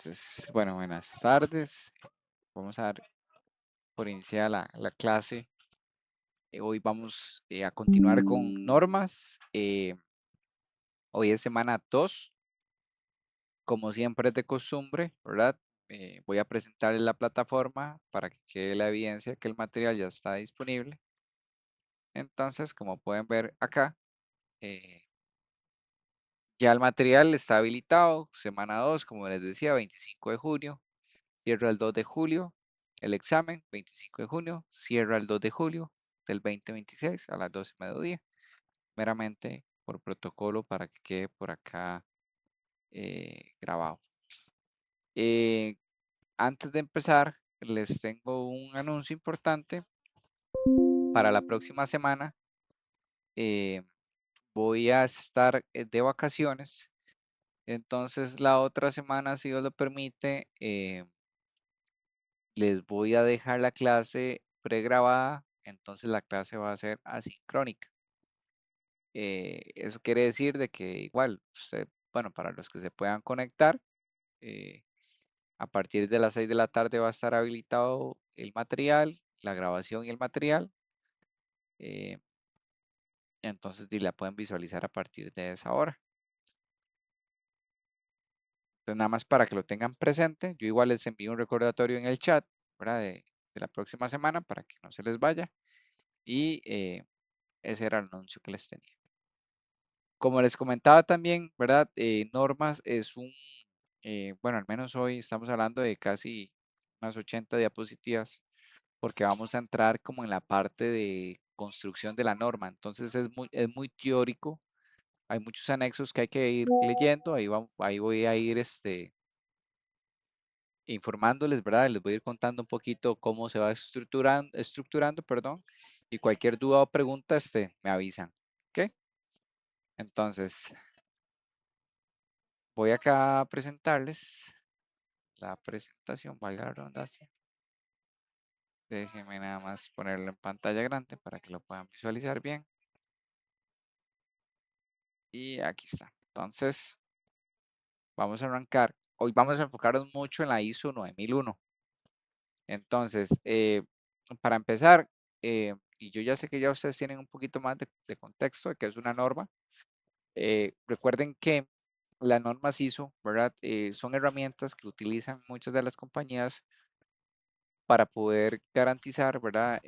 Entonces, bueno, buenas tardes. Vamos a dar por iniciada la clase. Hoy vamos a continuar con normas. Hoy es semana 2. Como siempre es de costumbre, ¿verdad? Voy a presentarles la plataforma para que quede la evidencia que el material ya está disponible. Entonces, como pueden ver acá, eh, ya el material está habilitado. Semana 2, como les decía, 25 de junio. Cierra el 2 de julio el examen, 25 de junio, cierra el 2 de julio del 2026 a las 12 de mediodía, meramente por protocolo para que quede por acá grabado. Eh, Antes de empezar, les tengo un anuncio importante. Para la próxima semana eh, voy a estar de vacaciones, entonces la otra semana, si Dios lo permite, les voy a dejar la clase pregrabada, entonces la clase va a ser asincrónica. Eso quiere decir de que igual, bueno, para los que se puedan conectar, eh, a partir de las 6 de la tarde va a estar habilitado el material, la grabación y el material. eh, entonces la pueden visualizar a partir de esa hora. Entonces nada más para que lo tengan presente, yo igual les envío un recordatorio en el chat, ¿verdad? De la próxima semana para que no se les vaya. Y ese era el anuncio que les tenía. Como les comentaba también, ¿verdad? Normas es bueno, al menos hoy estamos hablando de casi unas 80 diapositivas, porque vamos a entrar como en la parte de construcción de la norma. Entonces es muy teórico, hay muchos anexos que hay que ir leyendo, ahí voy a ir informándoles, ¿verdad? Les voy a ir contando un poquito cómo se va estructurando, perdón, y cualquier duda o pregunta, me avisan, ¿ok? Entonces, voy acá a presentarles la presentación, valga la redundancia. Déjenme nada más ponerlo en pantalla grande para que lo puedan visualizar bien. Y aquí está. Entonces, vamos a arrancar. Hoy vamos a enfocarnos mucho en la ISO 9001. Entonces, para empezar, y yo ya sé que ya ustedes tienen un poquito más de contexto de que es una norma. Recuerden que las normas ISO, ¿verdad? Son herramientas que utilizan muchas de las compañías para poder garantizar, ¿verdad?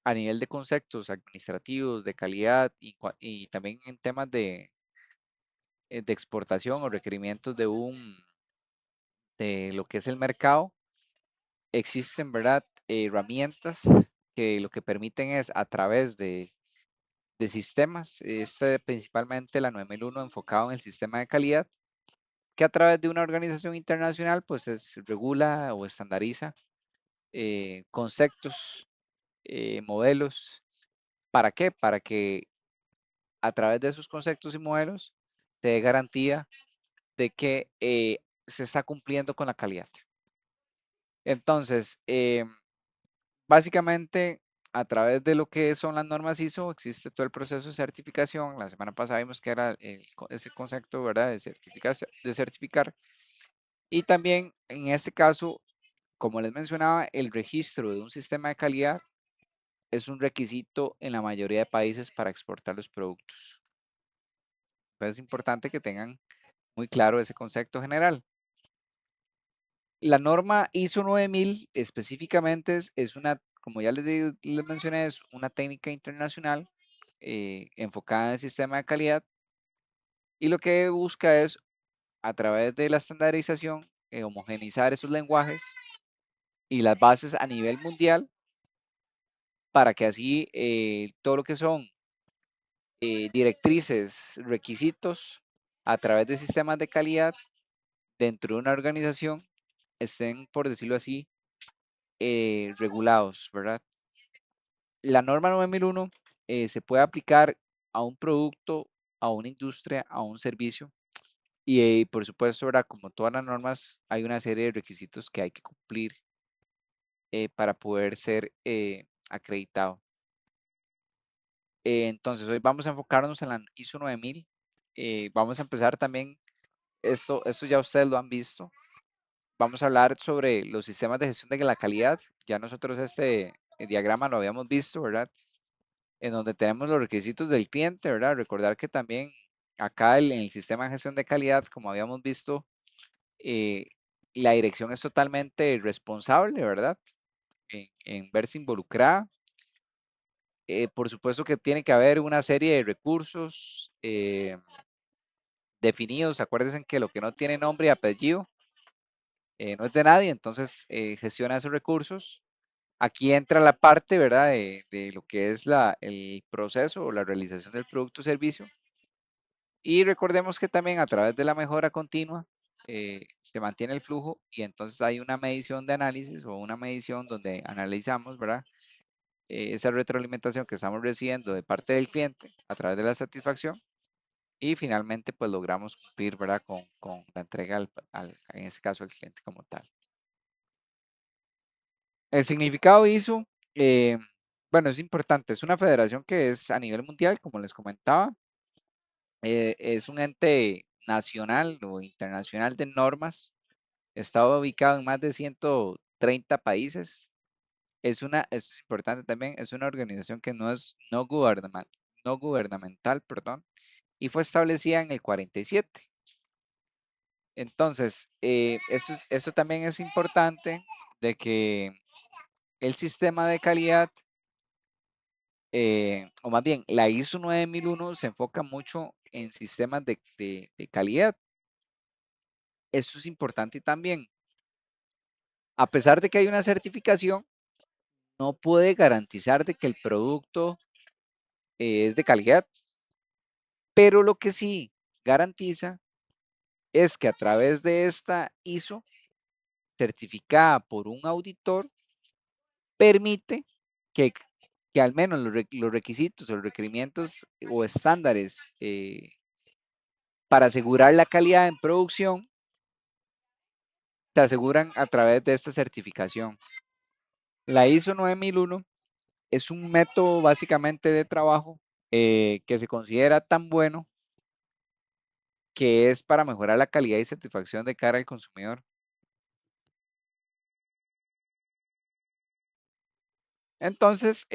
A nivel de conceptos administrativos, de calidad y también en temas de exportación o requerimientos de lo que es el mercado, existen, ¿verdad? Herramientas que lo que permiten es a través de sistemas, principalmente la 9001 enfocado en el sistema de calidad, que a través de una organización internacional pues regula o estandariza conceptos, modelos. ¿Para qué? Para que a través de esos conceptos y modelos te dé garantía de que se está cumpliendo con la calidad. Entonces, básicamente, a través de lo que son las normas ISO, existe todo el proceso de certificación. La semana pasada vimos que era ese concepto, ¿verdad? De certificar. Y también, en este caso, como les mencionaba, el registro de un sistema de calidad es un requisito en la mayoría de países para exportar los productos. Entonces, es importante que tengan muy claro ese concepto general. La norma ISO 9000 específicamente es una, como ya les mencioné, es una técnica internacional enfocada en el sistema de calidad, y lo que busca es, a través de la estandarización, homogeneizar esos lenguajes y las bases a nivel mundial para que así todo lo que son directrices, requisitos a través de sistemas de calidad dentro de una organización estén, por decirlo así, regulados, ¿verdad? La norma 9001 se puede aplicar a un producto, a una industria, a un servicio, y por supuesto, ¿verdad? Como todas las normas, hay una serie de requisitos que hay que cumplir para poder ser acreditado. Entonces, hoy vamos a enfocarnos en la ISO 9000. Vamos a empezar también Esto ya ustedes lo han visto. Vamos a hablar sobre los sistemas de gestión de la calidad. Ya nosotros este diagrama lo habíamos visto, ¿verdad? En donde tenemos los requisitos del cliente, ¿verdad? Recordar que también acá en el sistema de gestión de calidad, como habíamos visto, eh, la dirección es totalmente responsable, ¿verdad? En verse involucrada. Por supuesto que tiene que haber una serie de recursos definidos. Acuérdense que lo que no tiene nombre y apellido no es de nadie, entonces gestiona esos recursos. Aquí entra la parte, ¿verdad?, de lo que es el proceso o la realización del producto o servicio. Y recordemos que también a través de la mejora continua se mantiene el flujo y entonces hay una medición de análisis o una medición donde analizamos, ¿verdad?, esa retroalimentación que estamos recibiendo de parte del cliente a través de la satisfacción y finalmente pues logramos cumplir, ¿verdad?, con la entrega en este caso al cliente como tal. El significado ISO, bueno, es importante, es una federación que es a nivel mundial, como les comentaba, es un ente nacional o internacional de normas, está ubicado en más de 130 países. Esto es importante también, es una organización que no es no gubernamental, perdón, y fue establecida en el 47. Entonces, esto también es importante de que el sistema de calidad, o más bien, la ISO 9001 se enfoca mucho en sistemas de calidad. Esto es importante también. A pesar de que hay una certificación, no puede garantizar de que el producto es de calidad, pero lo que sí garantiza es que a través de esta ISO certificada por un auditor, permite que, que al menos los requisitos o los requerimientos o estándares para asegurar la calidad en producción se aseguran a través de esta certificación. La ISO 9001 es un método básicamente de trabajo que se considera tan bueno que es para mejorar la calidad y satisfacción de cara al consumidor. Entonces,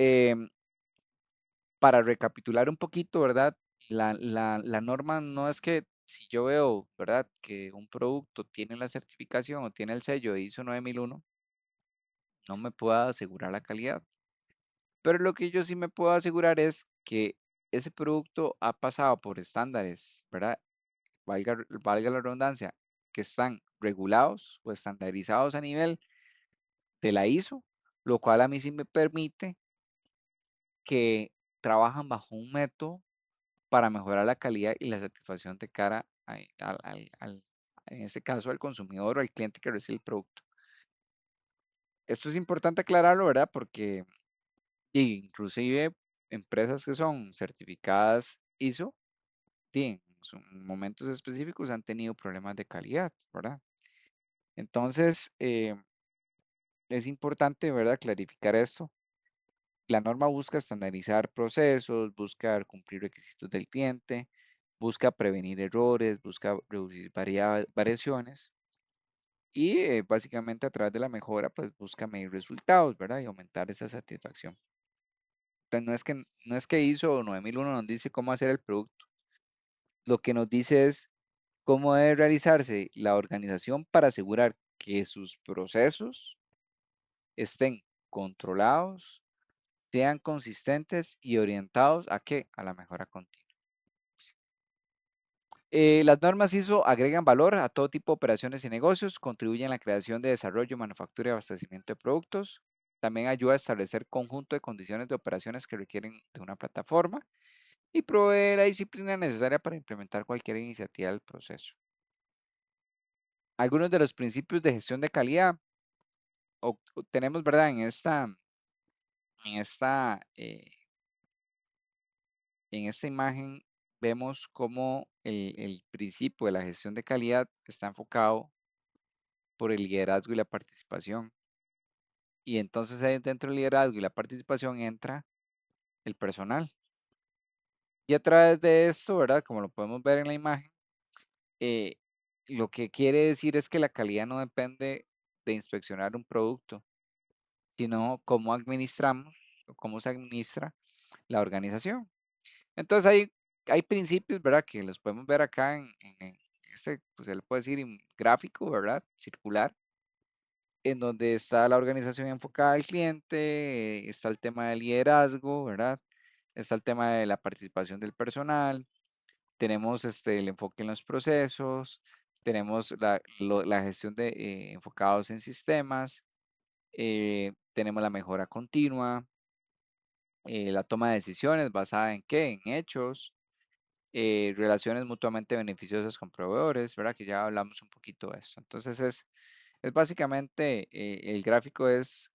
para recapitular un poquito, ¿verdad? La norma no es que si yo veo, ¿verdad?, que un producto tiene la certificación o tiene el sello de ISO 9001, no me pueda asegurar la calidad. Pero lo que yo sí me puedo asegurar es que ese producto ha pasado por estándares, ¿verdad? Valga la redundancia, que están regulados o estandarizados a nivel de la ISO, lo cual a mí sí me permite que trabajan bajo un método para mejorar la calidad y la satisfacción de cara en este caso, al consumidor o al cliente que recibe el producto. Esto es importante aclararlo, ¿verdad? Porque inclusive empresas que son certificadas ISO, en momentos específicos han tenido problemas de calidad, ¿verdad? Entonces, es importante, ¿verdad?, clarificar esto. La norma busca estandarizar procesos, busca cumplir requisitos del cliente, busca prevenir errores, busca reducir variaciones y básicamente a través de la mejora, pues busca medir resultados, ¿verdad? Y aumentar esa satisfacción. Entonces, no es que ISO 9001 nos dice cómo hacer el producto, lo que nos dice es cómo debe realizarse la organización para asegurar que sus procesos estén controlados, sean consistentes y orientados ¿a qué? A la mejora continua. Las normas ISO agregan valor a todo tipo de operaciones y negocios, contribuyen a la creación de desarrollo, manufactura y abastecimiento de productos. También ayuda a establecer conjunto de condiciones de operaciones que requieren de una plataforma y provee la disciplina necesaria para implementar cualquier iniciativa del proceso. Algunos de los principios de gestión de calidad tenemos, ¿verdad? En esta imagen vemos cómo el principio de la gestión de calidad está enfocado por el liderazgo y la participación. Y entonces ahí dentro del liderazgo y la participación entra el personal. Y a través de esto, ¿verdad? Como lo podemos ver en la imagen, eh, Lo que quiere decir es que la calidad no depende de inspeccionar un producto, sino cómo administramos o cómo se administra la organización. Entonces hay principios, ¿verdad? Que los podemos ver acá en este, pues se le puede decir en gráfico, ¿verdad? Circular, en donde está la organización enfocada al cliente, está el tema del liderazgo, ¿verdad? Está el tema de la participación del personal, tenemos el enfoque en los procesos, tenemos la gestión de enfocados en sistemas, tenemos la mejora continua, la toma de decisiones basada en qué, en hechos, relaciones mutuamente beneficiosas con proveedores, ¿verdad? Que ya hablamos un poquito de eso. Entonces es básicamente, el gráfico es,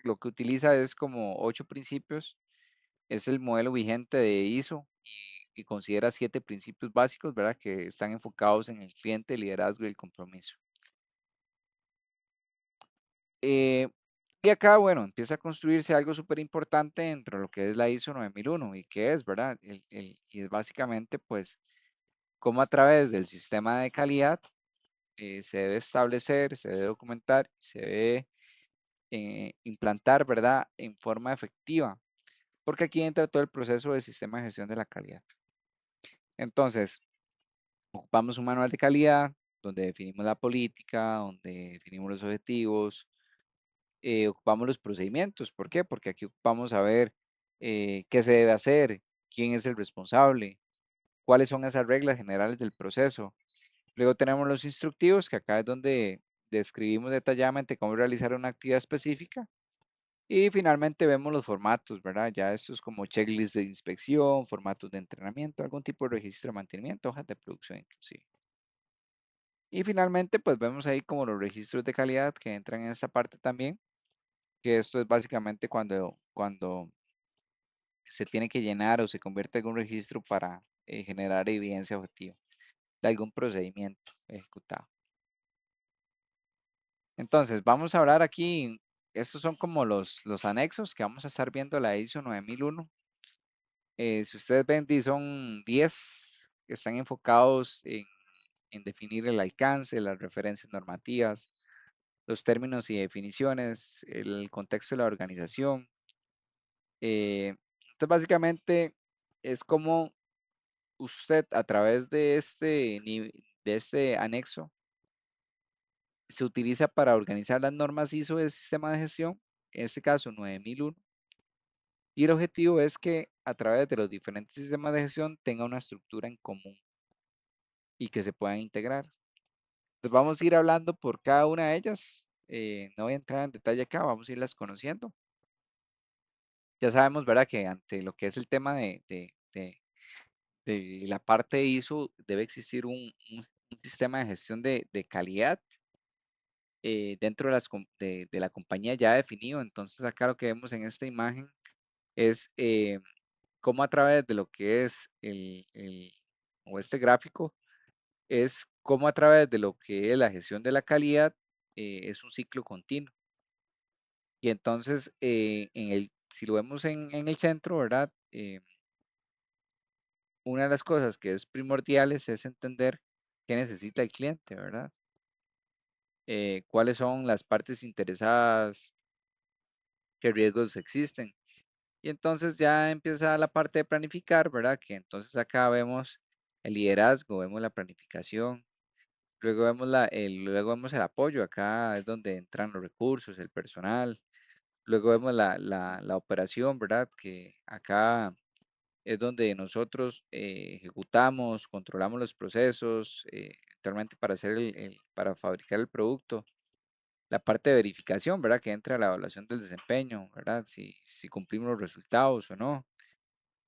lo que utiliza es como 8 principios, es el modelo vigente de ISO y considera 7 principios básicos, ¿verdad? Que están enfocados en el cliente, el liderazgo y el compromiso. Eh, y acá, bueno, empieza a construirse algo súper importante dentro de lo que es la ISO 9001 y qué es, ¿verdad? Y es básicamente, pues, cómo a través del sistema de calidad se debe establecer, se debe documentar, se debe implantar, ¿verdad? En forma efectiva, porque aquí entra todo el proceso del sistema de gestión de la calidad. Entonces, ocupamos un manual de calidad donde definimos la política, donde definimos los objetivos, ocupamos los procedimientos. ¿Por qué? Porque aquí ocupamos saber qué se debe hacer, quién es el responsable, cuáles son esas reglas generales del proceso. Luego tenemos los instructivos, que acá es donde describimos detalladamente cómo realizar una actividad específica. Y finalmente vemos los formatos, ¿verdad? Ya estos como checklist de inspección, formatos de entrenamiento, algún tipo de registro de mantenimiento, hojas de producción inclusive. Y finalmente, pues vemos ahí como los registros de calidad que entran en esta parte también, que esto es básicamente cuando se tiene que llenar o se convierte en un registro para generar evidencia objetiva de algún procedimiento ejecutado. Entonces, vamos a hablar aquí, estos son como los anexos que vamos a estar viendo la ISO 9001. Si ustedes ven, son 10 que están enfocados en definir el alcance, las referencias normativas, los términos y definiciones, el contexto de la organización. Entonces, básicamente es como usted a través de de este anexo se utiliza para organizar las normas ISO del sistema de gestión, en este caso 9001, y el objetivo es que a través de los diferentes sistemas de gestión tenga una estructura en común y que se puedan integrar. Entonces vamos a ir hablando por cada una de ellas. No voy a entrar en detalle acá, vamos a irlas conociendo. Ya sabemos, ¿verdad? Que ante lo que es el tema de la parte de ISO, debe existir un sistema de gestión de calidad dentro de, de la compañía ya definido. Entonces acá lo que vemos en esta imagen es cómo a través de lo que es o este gráfico, es cómo a través de lo que es la gestión de la calidad, es un ciclo continuo. Y entonces, si lo vemos en el centro, ¿verdad? Una de las cosas que es primordiales es entender qué necesita el cliente, ¿verdad? Cuáles son las partes interesadas, qué riesgos existen. Y entonces ya empieza la parte de planificar, ¿verdad? Que entonces acá vemos el liderazgo, vemos la planificación, luego vemos luego vemos el apoyo, acá es donde entran los recursos, el personal, luego vemos la operación, ¿verdad? Que acá es donde nosotros ejecutamos, controlamos los procesos, actualmente para hacer para fabricar el producto. La parte de verificación, ¿verdad? Que entra la evaluación del desempeño, ¿verdad? Si cumplimos los resultados o no.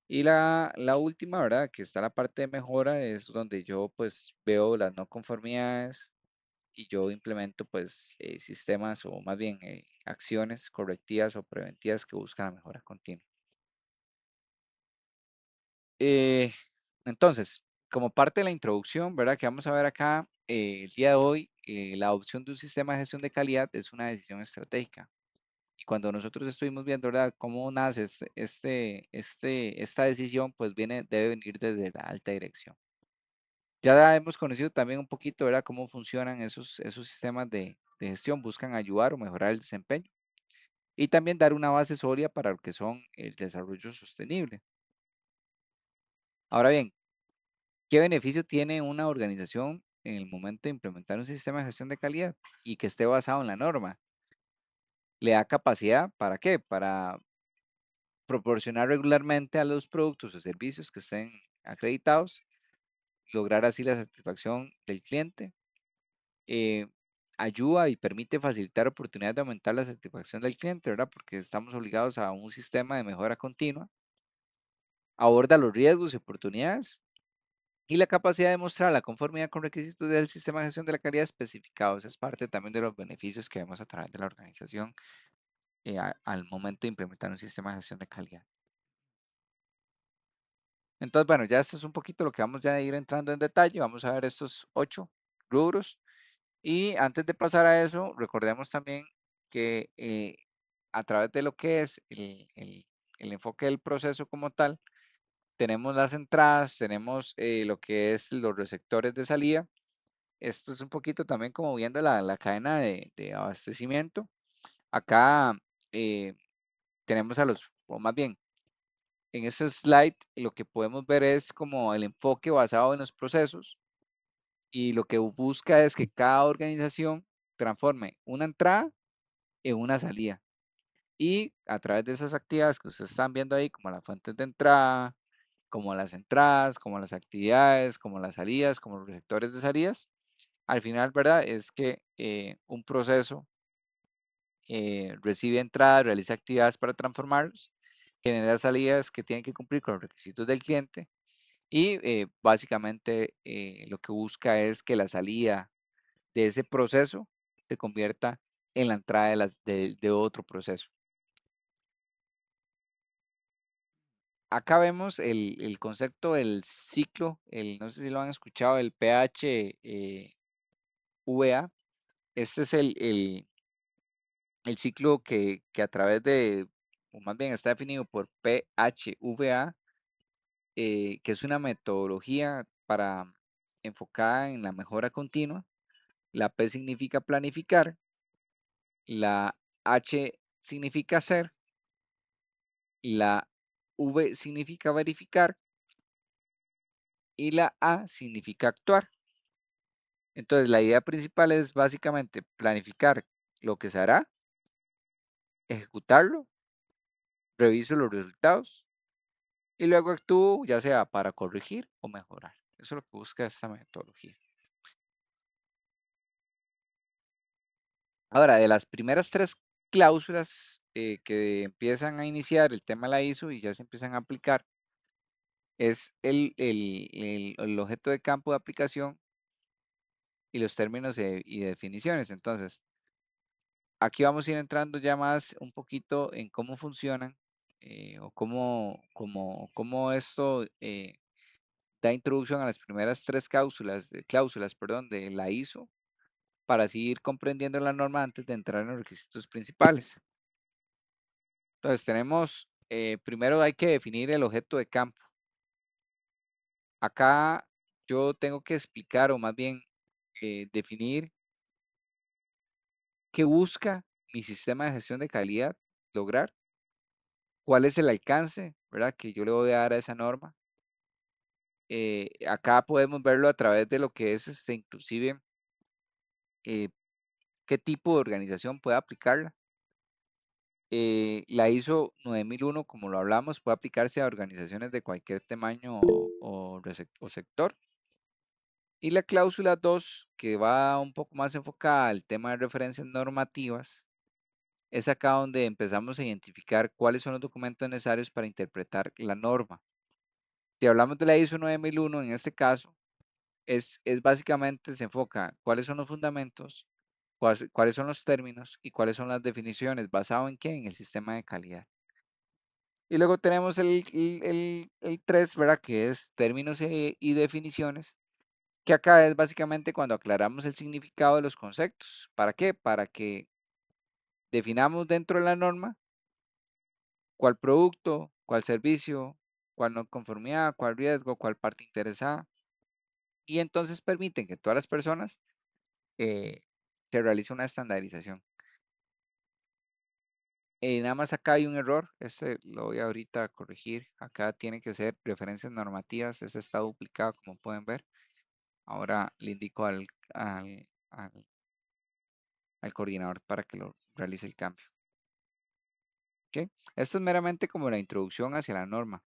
Y la última, ¿verdad? Que está la parte de mejora, es donde yo pues veo las no conformidades y yo implemento pues sistemas o más bien acciones correctivas o preventivas que buscan la mejora continua. Eh, entonces, como parte de la introducción, ¿verdad? Que vamos a ver acá, el día de hoy, la adopción de un sistema de gestión de calidad es una decisión estratégica. Y cuando nosotros estuvimos viendo, ¿verdad? Cómo nace esta decisión, pues debe venir desde la alta dirección. Ya hemos conocido también un poquito, ¿verdad?, cómo funcionan esos sistemas de gestión, buscan ayudar o mejorar el desempeño y también dar una base sólida para lo que son el desarrollo sostenible. Ahora bien, ¿qué beneficio tiene una organización en el momento de implementar un sistema de gestión de calidad y que esté basado en la norma? Le da capacidad, ¿para qué? Para proporcionar regularmente a los productos o servicios que estén acreditados, lograr así la satisfacción del cliente, eh, ayuda y permite facilitar oportunidades de aumentar la satisfacción del cliente, ¿verdad? Porque estamos obligados a un sistema de mejora continua, aborda los riesgos y oportunidades y la capacidad de mostrar la conformidad con requisitos del sistema de gestión de la calidad especificados. Es parte también de los beneficios que vemos a través de la organización al momento de implementar un sistema de gestión de calidad. Entonces, bueno, ya esto es un poquito lo que vamos ya a ir entrando en detalle. Vamos a ver estos 8 rubros. Y antes de pasar a eso, recordemos también que a través de lo que es el enfoque del proceso como tal, tenemos las entradas, tenemos lo que es los receptores de salida. Esto es un poquito también como viendo la cadena de abastecimiento. Acá eh, tenemos o más bien, en este slide lo que podemos ver es como el enfoque basado en los procesos y lo que busca es que cada organización transforme una entrada en una salida. Y a través de esas actividades que ustedes están viendo ahí, como las fuentes de entrada, como las entradas, como las actividades, como las salidas, como los receptores de salidas, al final, ¿verdad? Es que un proceso recibe entradas, realiza actividades para transformarlos, genera salidas que tienen que cumplir con los requisitos del cliente y básicamente lo que busca es que la salida de ese proceso se convierta en la entrada de otro proceso. Acá vemos el concepto del ciclo, no sé si lo han escuchado, el PH VA. Este es el ciclo que a través o más bien está definido por PHVA, que es una metodología enfocada en la mejora continua. La P significa planificar, la H significa hacer, la V significa verificar y la A significa actuar. Entonces, la idea principal es básicamente planificar lo que se hará, ejecutarlo, reviso los resultados y luego actúo ya sea para corregir o mejorar. Eso es lo que busca esta metodología. Ahora, de las primeras 3 cláusulas que empiezan a iniciar el tema de la ISO y ya se empiezan a aplicar, es el objeto de campo de aplicación y los términos y definiciones. Entonces, aquí vamos a ir entrando ya más un poquito en cómo funcionan o cómo esto da introducción a las primeras 3 cláusulas, perdón, de la ISO para así ir comprendiendo la norma antes de entrar en los requisitos principales. Entonces tenemos, primero hay que definir el objeto de campo. Acá yo tengo que explicar o más bien definir qué busca mi sistema de gestión de calidad lograr, cuál es el alcance, ¿verdad? Que yo le voy a dar a esa norma. Acá podemos verlo a través de lo que es inclusive eh, qué tipo de organización puede aplicarla. La ISO 9001, como lo hablamos, puede aplicarse a organizaciones de cualquier tamaño o sector. Y la cláusula 2, que va un poco más enfocada al tema de referencias normativas, es acá donde empezamos a identificar cuáles son los documentos necesarios para interpretar la norma. Si hablamos de la ISO 9001, en este caso, es básicamente se enfoca cuáles son los fundamentos, cuáles son los términos y cuáles son las definiciones, basado en qué, en el sistema de calidad. Y luego tenemos el 3, ¿verdad? Que es términos y definiciones, que acá es básicamente cuando aclaramos el significado de los conceptos. ¿Para qué? Para que definamos dentro de la norma cuál producto, cuál servicio, cuál no conformidad, cuál riesgo, cuál parte interesada y entonces permiten que todas las personas se realice una estandarización. Nada más acá hay un error, este lo voy ahorita a corregir. Acá tiene que ser referencias normativas, ese está duplicado como pueden ver. Ahora le indico al, al- al coordinador para que lo realice el cambio. ¿Ok? Esto es meramente como la introducción hacia la norma.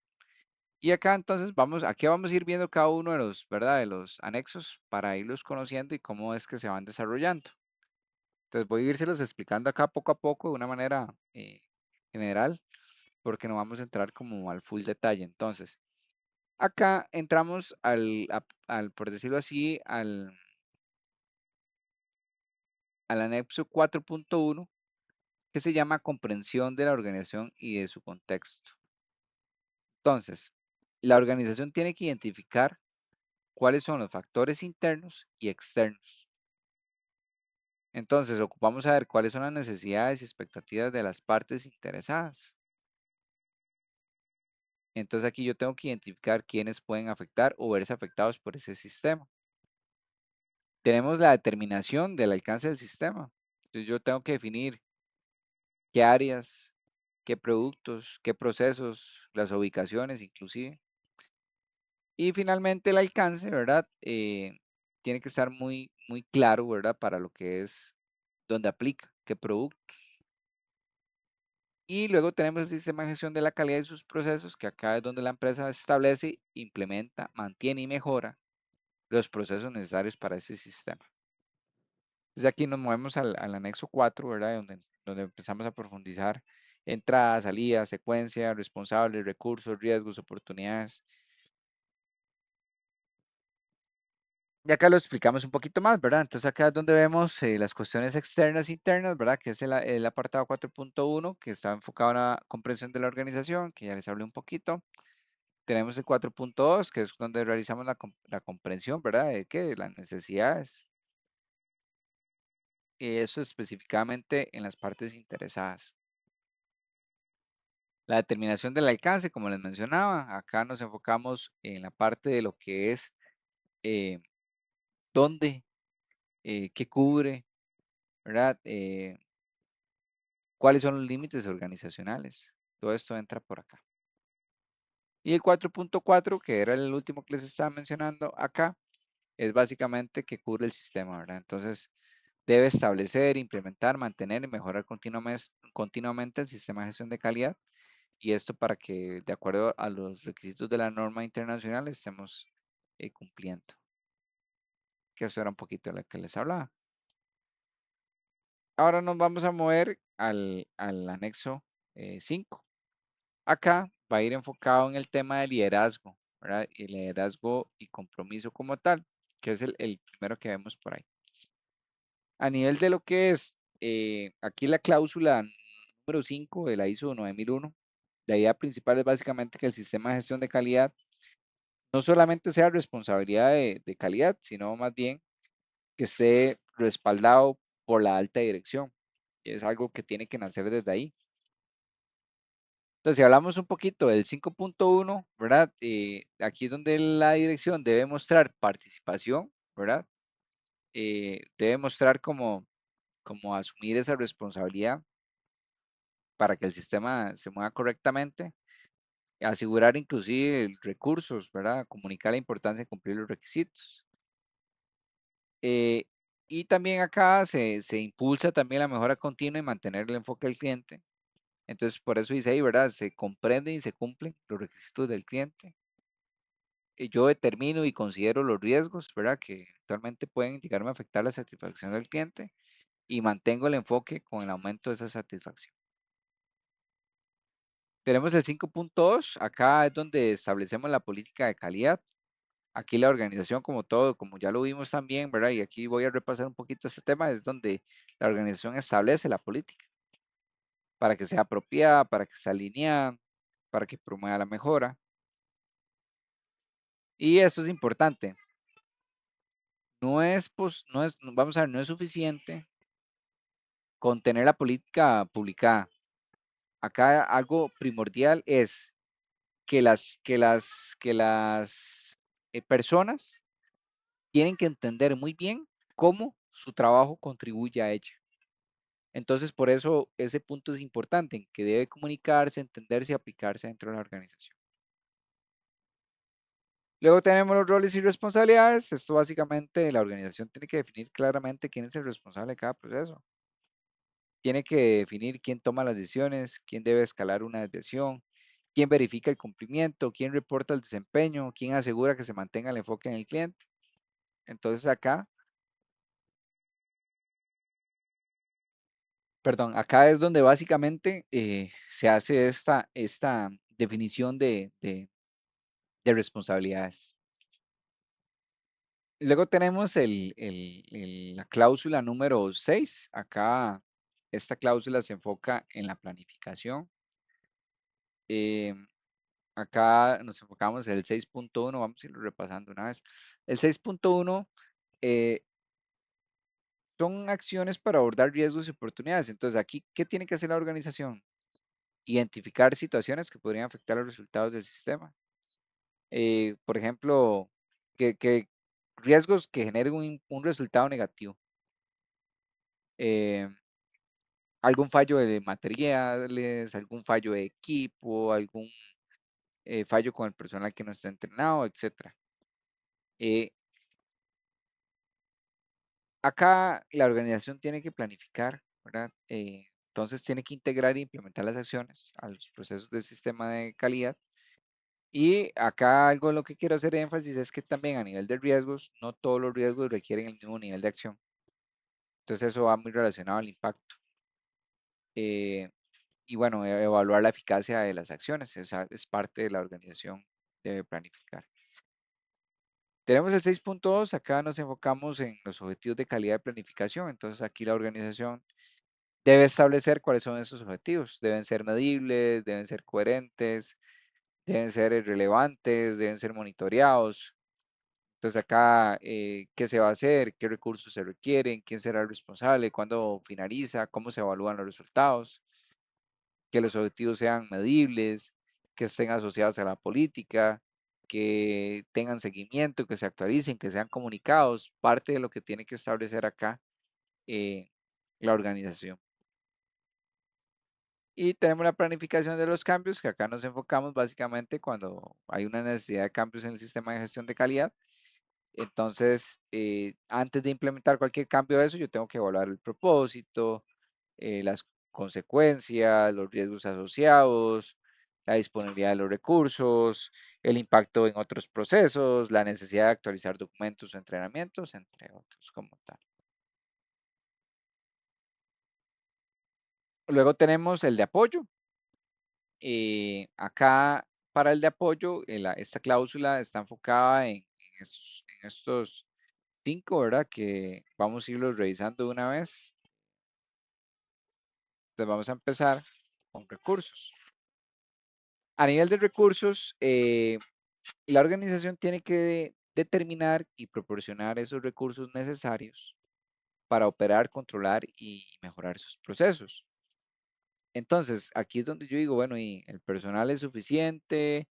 Y acá entonces aquí vamos a ir viendo cada uno de los, ¿verdad? De los anexos para irlos conociendo y cómo es que se van desarrollando. Entonces voy a irselos explicando acá poco a poco de una manera general, porque no vamos a entrar como al full detalle. Entonces, acá entramos por decirlo así, al anexo 4.1, que se llama comprensión de la organización y de su contexto. Entonces, la organización tiene que identificar cuáles son los factores internos y externos. Entonces, ocupamos saber cuáles son las necesidades y expectativas de las partes interesadas. Entonces, aquí yo tengo que identificar quiénes pueden afectar o verse afectados por ese sistema. Tenemos la determinación del alcance del sistema. Entonces, yo tengo que definir qué áreas, qué productos, qué procesos, las ubicaciones inclusive. Y finalmente el alcance, ¿verdad? Tiene que estar muy, muy claro, ¿verdad? Para lo que es donde aplica, qué productos. Y luego tenemos el sistema de gestión de la calidad y sus procesos, que acá es donde la empresa establece, implementa, mantiene y mejora los procesos necesarios para ese sistema. Desde aquí nos movemos al anexo 4, ¿verdad? Donde empezamos a profundizar entradas, salidas, secuencia, responsables, recursos, riesgos, oportunidades. Y acá lo explicamos un poquito más, ¿verdad? Entonces acá es donde vemos las cuestiones externas e internas, ¿verdad? Que es el apartado 4.1, que está enfocado en la comprensión de la organización, que ya les hablé un poquito. Tenemos el 4.2, que es donde realizamos la comprensión, ¿verdad? De qué, de las necesidades. Y eso específicamente en las partes interesadas. La determinación del alcance, como les mencionaba, acá nos enfocamos en la parte de lo que es eh, dónde, qué cubre, ¿verdad? Cuáles son los límites organizacionales. Todo esto entra por acá. Y el 4.4, que era el último que les estaba mencionando acá, es básicamente que cubre el sistema, ¿verdad? Entonces, debe establecer, implementar, mantener y mejorar continuamente el sistema de gestión de calidad. Y esto para que, de acuerdo a los requisitos de la norma internacional, estemos cumpliendo. Que eso era un poquito de lo que les hablaba. Ahora nos vamos a mover al anexo 5. Acá va a ir enfocado en el tema de liderazgo, ¿verdad? Y liderazgo y compromiso como tal, que es el primero que vemos por ahí. A nivel de lo que es aquí la cláusula número 5 de la ISO 9001, la idea principal es básicamente que el sistema de gestión de calidad no solamente sea responsabilidad de calidad, sino más bien que esté respaldado por la alta dirección. Y es algo que tiene que nacer desde ahí. Entonces, si hablamos un poquito del 5.1, ¿verdad? Aquí es donde la dirección debe mostrar participación, ¿verdad? Debe mostrar como asumir esa responsabilidad para que el sistema se mueva correctamente, asegurar inclusive recursos, ¿verdad? Comunicar la importancia de cumplir los requisitos. Y también acá se impulsa también la mejora continua y mantener el enfoque del cliente. Entonces, por eso dice ahí, ¿verdad? Se comprenden y se cumplen los requisitos del cliente. Yo determino y considero los riesgos, ¿verdad? Que actualmente pueden llegarme a afectar la satisfacción del cliente y mantengo el enfoque con el aumento de esa satisfacción. Tenemos el 5.2, acá es donde establecemos la política de calidad. Aquí la organización como todo, como ya lo vimos también, ¿verdad? Y aquí voy a repasar un poquito este tema, es donde la organización establece la política para que sea apropiada, para que sea alineada, para que promueva la mejora. Y esto es importante. Vamos a ver, no es suficiente con tener la política publicada. Acá algo primordial es que las personas tienen que entender muy bien cómo su trabajo contribuye a ella. Entonces, por eso ese punto es importante, en que debe comunicarse, entenderse y aplicarse dentro de la organización. Luego tenemos los roles y responsabilidades. Esto básicamente la organización tiene que definir claramente quién es el responsable de cada proceso. Tiene que definir quién toma las decisiones, quién debe escalar una desviación, quién verifica el cumplimiento, quién reporta el desempeño, quién asegura que se mantenga el enfoque en el cliente. Entonces acá, perdón, acá es donde básicamente se hace esta definición de responsabilidades. Luego tenemos la cláusula número 6. Acá esta cláusula se enfoca en la planificación. Eh, Acá nos enfocamos en el 6.1. Vamos a irlo repasando una vez. El 6.1 eh, son acciones para abordar riesgos y oportunidades. Entonces, aquí, ¿qué tiene que hacer la organización? Identificar situaciones que podrían afectar los resultados del sistema. Por ejemplo, que riesgos que generen un resultado negativo. Eh, Algún fallo de materiales, algún fallo de equipo, algún fallo con el personal que no está entrenado, etcétera. Eh, Acá la organización tiene que planificar, ¿verdad? Entonces tiene que integrar e implementar las acciones a los procesos del sistema de calidad. Y acá algo en lo que quiero hacer énfasis es que también a nivel de riesgos, no todos los riesgos requieren el mismo nivel de acción. Entonces eso va muy relacionado al impacto. Eh, y bueno, evaluar la eficacia de las acciones, esa es parte de la organización, debe planificar. Tenemos el 6.2, acá nos enfocamos en los objetivos de calidad de planificación, entonces aquí la organización debe establecer cuáles son esos objetivos, deben ser medibles, deben ser coherentes, deben ser relevantes, deben ser monitoreados. Entonces acá, ¿qué se va a hacer? ¿Qué recursos se requieren? ¿Quién será el responsable? ¿Cuándo finaliza? ¿Cómo se evalúan los resultados? Que los objetivos sean medibles, que estén asociados a la política, que tengan seguimiento, que se actualicen, que sean comunicados, parte de lo que tiene que establecer acá eh, la organización. Y tenemos la planificación de los cambios, que acá nos enfocamos básicamente cuando hay una necesidad de cambios en el sistema de gestión de calidad. Entonces, antes de implementar cualquier cambio de eso, yo tengo que evaluar el propósito, las consecuencias, los riesgos asociados, la disponibilidad de los recursos, el impacto en otros procesos, la necesidad de actualizar documentos o entrenamientos, entre otros como tal. Luego tenemos el de apoyo. Acá para el de apoyo, esta cláusula está enfocada en estos 5, ¿verdad? Que vamos a irlos revisando de una vez. Entonces vamos a empezar con recursos. A nivel de recursos, la organización tiene que determinar y proporcionar esos recursos necesarios para operar, controlar y mejorar sus procesos. Entonces, aquí es donde yo digo, bueno, y el personal es suficiente,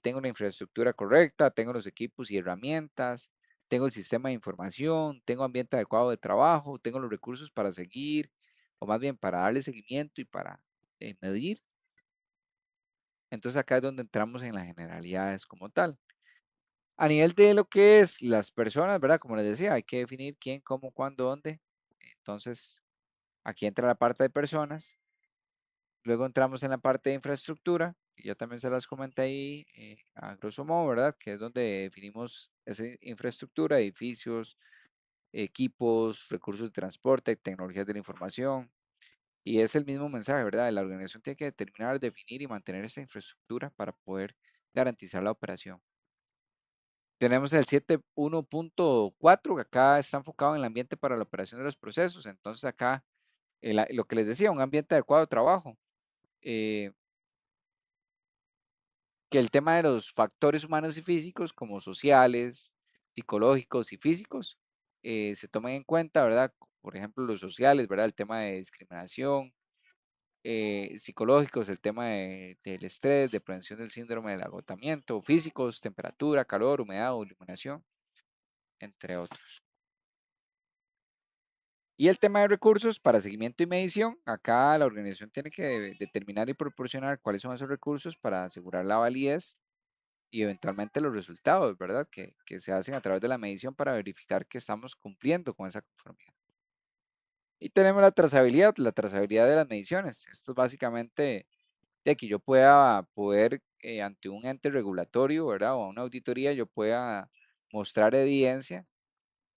tengo una infraestructura correcta, tengo los equipos y herramientas, tengo el sistema de información, tengo ambiente adecuado de trabajo, tengo los recursos para seguir, o más bien para darle seguimiento y para medir. Entonces acá es donde entramos en las generalidades como tal. A nivel de lo que es las personas, ¿verdad? Como les decía, hay que definir quién, cómo, cuándo, dónde. Entonces, aquí entra la parte de personas. Luego entramos en la parte de infraestructura, y ya también se las comenté ahí a grosso modo, ¿verdad? Que es donde definimos esa infraestructura, edificios, equipos, recursos de transporte, tecnologías de la información. Y es el mismo mensaje, ¿verdad? La organización tiene que determinar, definir y mantener esa infraestructura para poder garantizar la operación. Tenemos el 7.1.4, que acá está enfocado en el ambiente para la operación de los procesos. Entonces acá, lo que les decía, un ambiente adecuado de trabajo. eh, que el tema de los factores humanos y físicos, como sociales, psicológicos y físicos, se tomen en cuenta, ¿verdad? Por ejemplo, los sociales, ¿verdad? El tema de discriminación, psicológicos, el tema del estrés, de prevención del síndrome del agotamiento, físicos, temperatura, calor, humedad o iluminación. entre otros. Y el tema de recursos para seguimiento y medición, acá la organización tiene que determinar y proporcionar cuáles son esos recursos para asegurar la validez y eventualmente los resultados, ¿verdad? Que se hacen a través de la medición para verificar que estamos cumpliendo con esa conformidad. Y tenemos la trazabilidad de las mediciones. Esto es básicamente de que yo pueda poder, ante un ente regulatorio, ¿verdad? O a una auditoría, yo pueda mostrar evidencia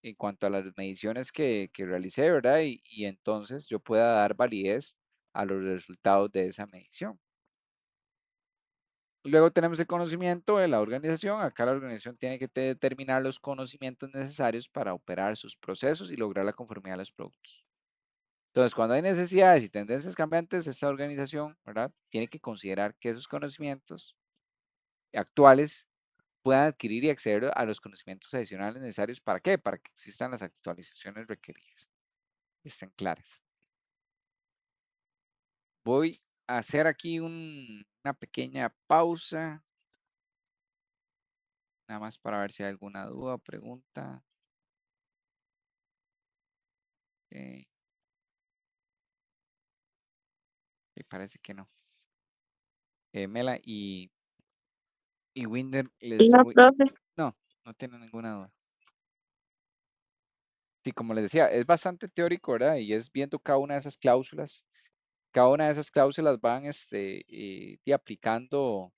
en cuanto a las mediciones que realicé, ¿verdad? Y entonces yo pueda dar validez a los resultados de esa medición. Luego tenemos el conocimiento de la organización. Acá la organización tiene que determinar los conocimientos necesarios para operar sus procesos y lograr la conformidad de los productos. Entonces, cuando hay necesidades y tendencias cambiantes, esta organización, ¿verdad? Tiene que considerar que esos conocimientos actuales puedan adquirir y acceder a los conocimientos adicionales necesarios. ¿Para qué? Para que existan las actualizaciones requeridas y estén claras. Voy a hacer aquí una pequeña pausa, nada más para ver si hay alguna duda o pregunta. Ok, me parece que no. Mela y Winder, No, profe. no, no tiene ninguna duda. Sí, como les decía, es bastante teórico, ¿verdad? Y es viendo cada una de esas cláusulas. Cada una de esas cláusulas van y aplicando.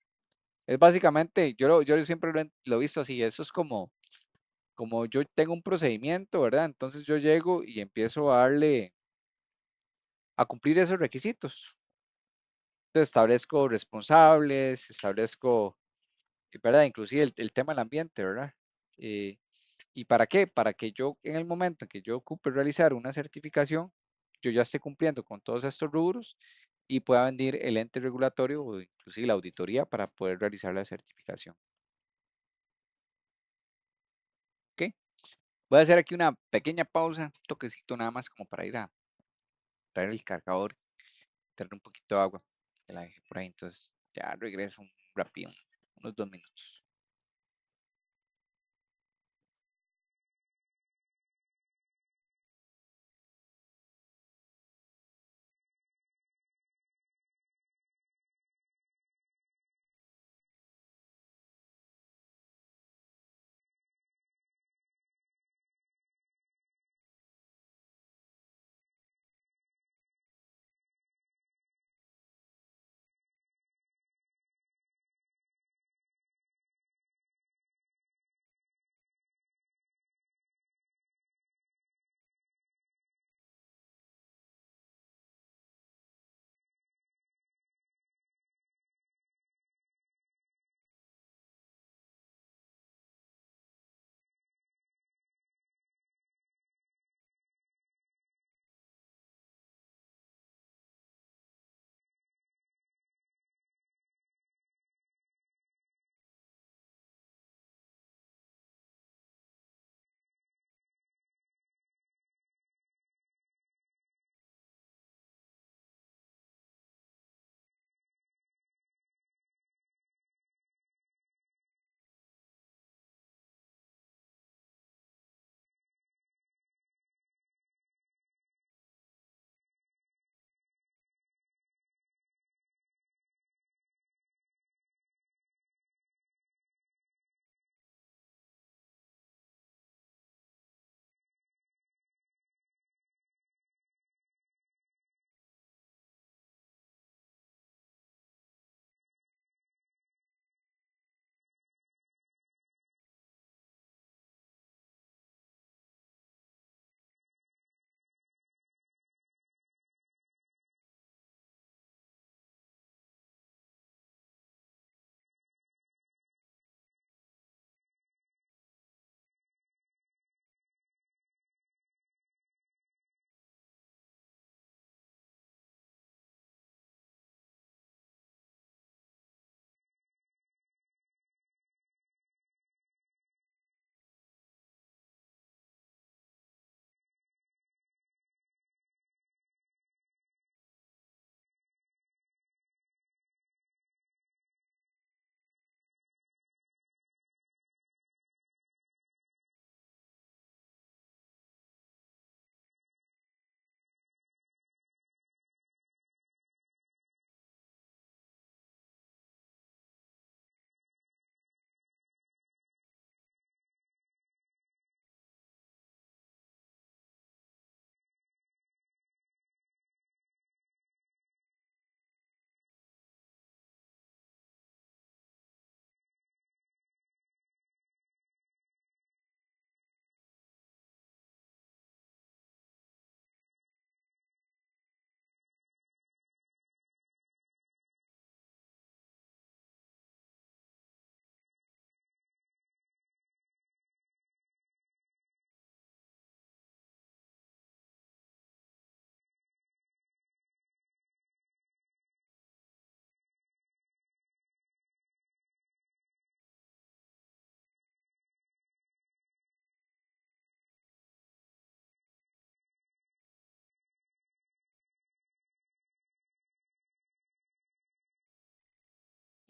Es básicamente, yo siempre lo he visto así, eso es como yo tengo un procedimiento, ¿verdad? Entonces yo llego y empiezo a cumplir esos requisitos. Entonces establezco responsables, establezco, ¿verdad? Inclusive el tema del ambiente, ¿verdad? Eh, ¿Y para qué? Para que yo en el momento en que yo ocupe realizar una certificación, yo ya esté cumpliendo con todos estos rubros y pueda venir el ente regulatorio o inclusive la auditoría para poder realizar la certificación. ¿Ok? Voy a hacer aquí una pequeña pausa, un toquecito nada más como para ir a traer el cargador, tener un poquito de agua que la dejé por ahí. Entonces ya regreso un rápido, unos 2 minutos.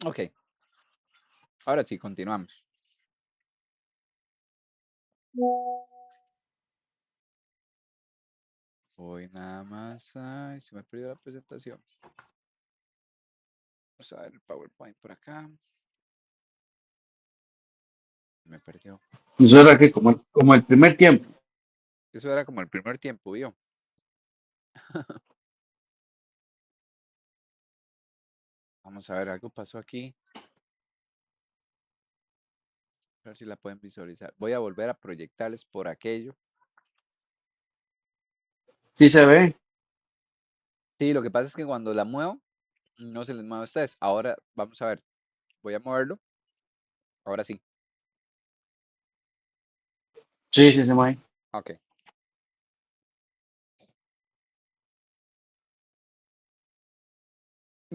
Ok, ahora sí, continuamos. Voy nada más. Ay, se me perdió la presentación. Vamos a ver el PowerPoint por acá. Me perdió. Eso era que como el primer tiempo. Eso era como el primer tiempo, ¿vio? Vamos a ver, algo pasó aquí. A ver si la pueden visualizar. Voy a volver a proyectarles por aquello. Sí se ve. Sí, lo que pasa es que cuando la muevo, no se les mueve a ustedes. Ahora, vamos a ver. Voy a moverlo. Ahora sí. Sí, sí se ve. Ok.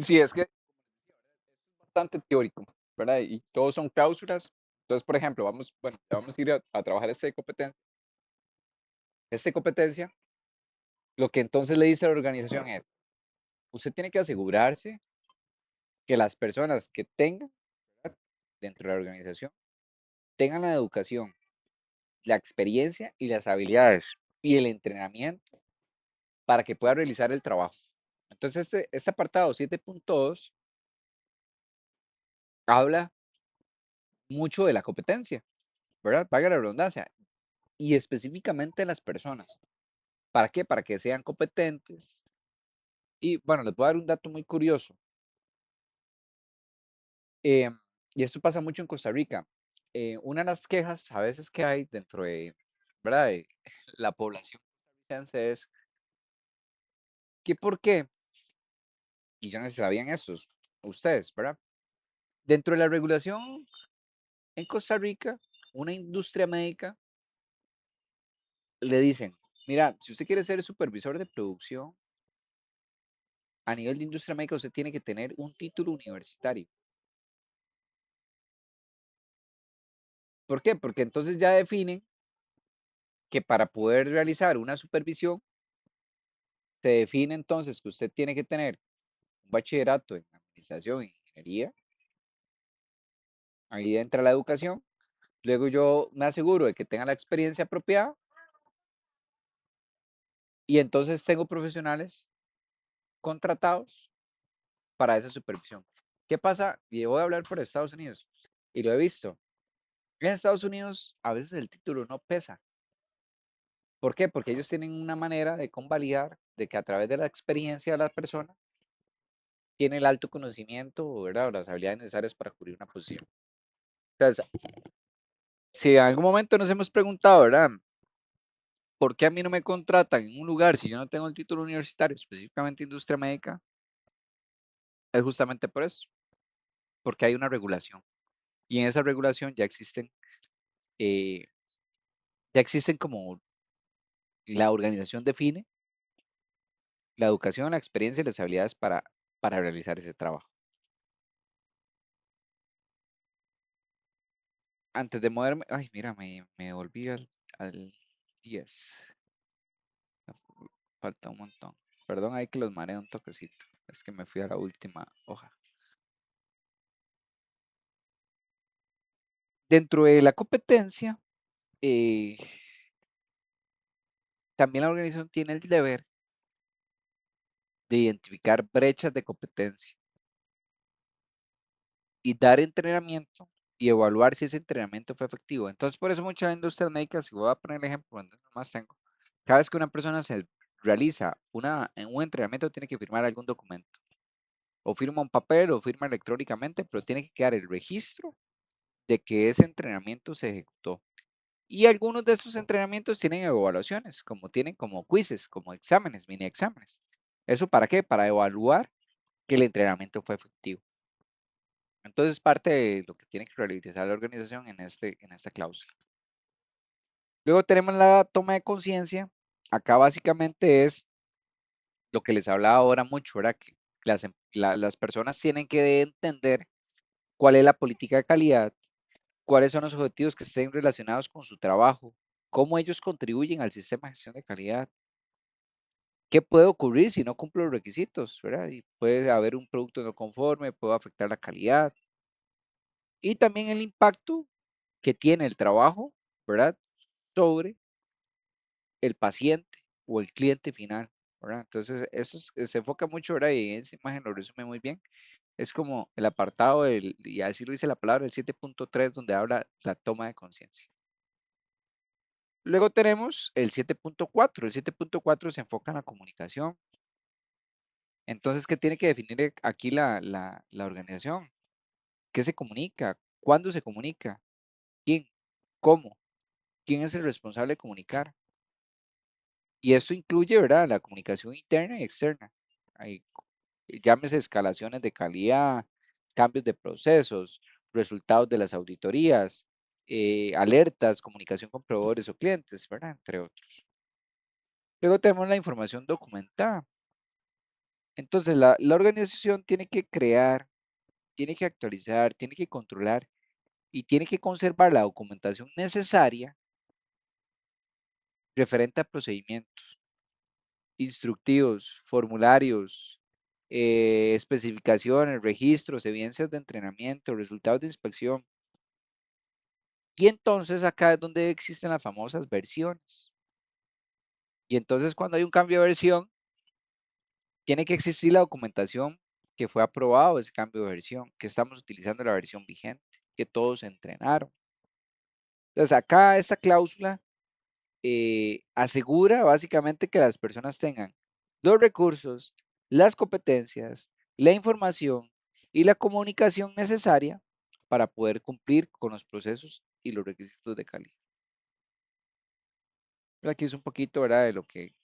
Sí, es que es bastante teórico, ¿verdad? Y todos son cláusulas. Entonces, por ejemplo, bueno, vamos a ir a trabajar este competencia. Este competencia, lo que entonces le dice a la organización es, usted tiene que asegurarse que las personas que tengan, ¿verdad?, dentro de la organización tengan la educación, la experiencia y las habilidades y el entrenamiento para que pueda realizar el trabajo. Entonces, este apartado 7.2 habla mucho de la competencia, ¿verdad? Valga la redundancia, y específicamente de las personas. ¿Para qué? Para que sean competentes. Y bueno, les voy a dar un dato muy curioso. eh, y esto pasa mucho en Costa Rica. Una de las quejas a veces que hay dentro de, ¿verdad?, de la población costarricense es que por qué, y yo no sé si sabían estos, ustedes, ¿verdad? Dentro de la regulación en Costa Rica, una industria médica le dicen, mira, si usted quiere ser supervisor de producción a nivel de industria médica, usted tiene que tener un título universitario. ¿Por qué? Porque entonces ya definen que para poder realizar una supervisión, se define entonces que usted tiene que tener un bachillerato en administración e ingeniería, ahí entra la educación, luego yo me aseguro de que tenga la experiencia apropiada y entonces tengo profesionales contratados para esa supervisión. ¿Qué pasa? Y voy a hablar por Estados Unidos y lo he visto. En Estados Unidos a veces el título no pesa. ¿Por qué? Porque ellos tienen una manera de convalidar de que a través de la experiencia de la persona tiene el alto conocimiento, ¿verdad? O las habilidades necesarias para cubrir una posición. Entonces, si en algún momento nos hemos preguntado, ¿verdad? ¿Por qué a mí no me contratan en un lugar si yo no tengo el título universitario, específicamente industria médica? Es justamente por eso, porque hay una regulación. Y en esa regulación eh, ya existen como la organización define la educación, la experiencia y las habilidades para realizar ese trabajo. Antes de moverme, ay, mira, me volví al 10. Falta un montón. Perdón, ahí que los mareo un toquecito. Es que me fui a la última hoja. Dentro de la competencia, eh, también la organización tiene el deber de identificar brechas de competencia y dar entrenamiento y evaluar si ese entrenamiento fue efectivo. Entonces, por eso muchas industrias médicas, si voy a poner el ejemplo, donde más tengo, cada vez que una persona se realiza un entrenamiento, tiene que firmar algún documento. O firma un papel o firma electrónicamente, pero tiene que quedar el registro de que ese entrenamiento se ejecutó. Y algunos de esos entrenamientos tienen evaluaciones, tienen como quizzes, como exámenes, mini exámenes. ¿Eso para qué? Para evaluar que el entrenamiento fue efectivo. Entonces, parte de lo que tiene que realizar la organización en esta cláusula. Luego tenemos la toma de conciencia. Acá básicamente es lo que les hablaba ahora mucho, ¿verdad? Que las personas tienen que entender cuál es la política de calidad, cuáles son los objetivos que estén relacionados con su trabajo, cómo ellos contribuyen al sistema de gestión de calidad, ¿Qué puede ocurrir si no cumplo los requisitos, verdad? Y puede haber un producto no conforme, puede afectar la calidad. Y también el impacto que tiene el trabajo, ¿verdad? Sobre el paciente o el cliente final, ¿verdad? Entonces, se enfoca mucho, ¿verdad? Y esa imagen lo resume muy bien. Es como el apartado, y así lo dice la palabra, el 7.3, donde habla la toma de conciencia. Luego tenemos el 7.4. El 7.4 se enfoca en la comunicación. Entonces, ¿qué tiene que definir aquí la organización? ¿Qué se comunica? ¿Cuándo se comunica? ¿Quién? ¿Cómo? ¿Quién es el responsable de comunicar? Y esto incluye, ¿verdad?, la comunicación interna y externa. Hay, llámese escalaciones de calidad, cambios de procesos, resultados de las auditorías, alertas, comunicación con proveedores o clientes, ¿verdad?, entre otros. Luego tenemos la información documentada. Entonces, la organización tiene que crear, tiene que actualizar, tiene que controlar y tiene que conservar la documentación necesaria referente a procedimientos, instructivos, formularios, especificaciones, registros, evidencias de entrenamiento, resultados de inspección. Y entonces acá es donde existen las famosas versiones. Y entonces cuando hay un cambio de versión, tiene que existir la documentación que fue aprobado ese cambio de versión, que estamos utilizando la versión vigente, que todos entrenaron. Entonces acá esta cláusula asegura básicamente que las personas tengan los recursos, las competencias, la información y la comunicación necesaria para poder cumplir con los procesos y los requisitos de calidad. Aquí es un poquito, ¿verdad?, de lo que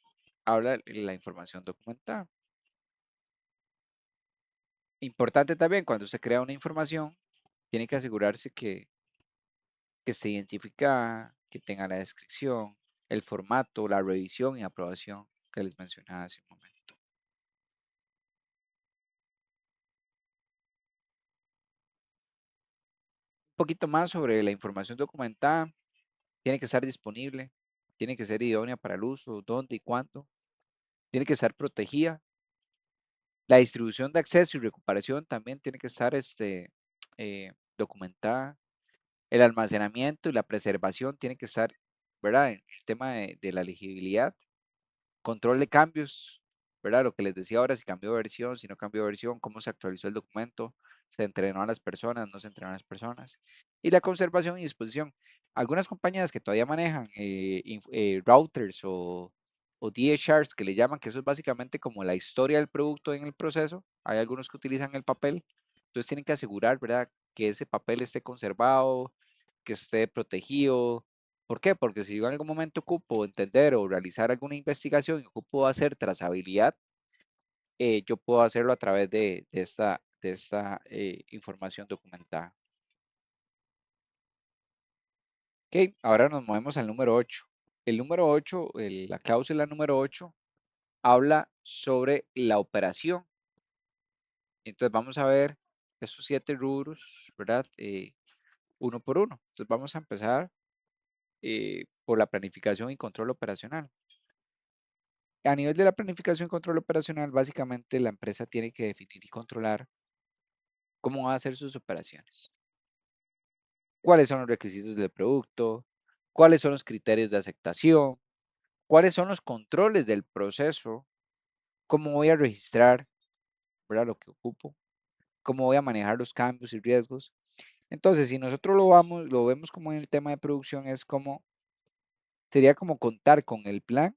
habla la información documentada. Importante también, cuando se crea una información, tiene que asegurarse que esté identificada, que tenga la descripción, el formato, la revisión y aprobación que les mencionaba hace un momento. Un poquito más sobre la información documentada. Tiene que estar disponible, tiene que ser idónea para el uso, dónde y cuándo, tiene que estar protegida. La distribución de acceso y recuperación también tiene que estar documentada. El almacenamiento y la preservación tiene que estar, ¿verdad? En el tema de la legibilidad. Control de cambios, ¿verdad? Lo que les decía ahora, si cambió de versión, si no cambió de versión, cómo se actualizó el documento, se entrenó a las personas, no se entrenó a las personas. Y la conservación y disposición. Algunas compañías que todavía manejan routers o DHRs que le llaman, que eso es básicamente como la historia del producto en el proceso. Hay algunos que utilizan el papel. Entonces tienen que asegurar, ¿verdad?, que ese papel esté conservado, que esté protegido. ¿Por qué? Porque si yo en algún momento ocupo entender o realizar alguna investigación y ocupo hacer trazabilidad, yo puedo hacerlo a través de esta información documentada. Ok, ahora nos movemos al número 8. El número 8, la cláusula número 8, habla sobre la operación. Entonces vamos a ver esos 7 rubros, ¿verdad? Uno por uno. Entonces vamos a empezar por la planificación y control operacional. A nivel de la planificación y control operacional, básicamente la empresa tiene que definir y controlar cómo va a hacer sus operaciones, cuáles son los requisitos del producto, cuáles son los criterios de aceptación, cuáles son los controles del proceso, cómo voy a registrar, ¿verdad?, lo que ocupo, cómo voy a manejar los cambios y riesgos. Entonces, si nosotros lo vemos como en el tema de producción, sería como contar con el plan,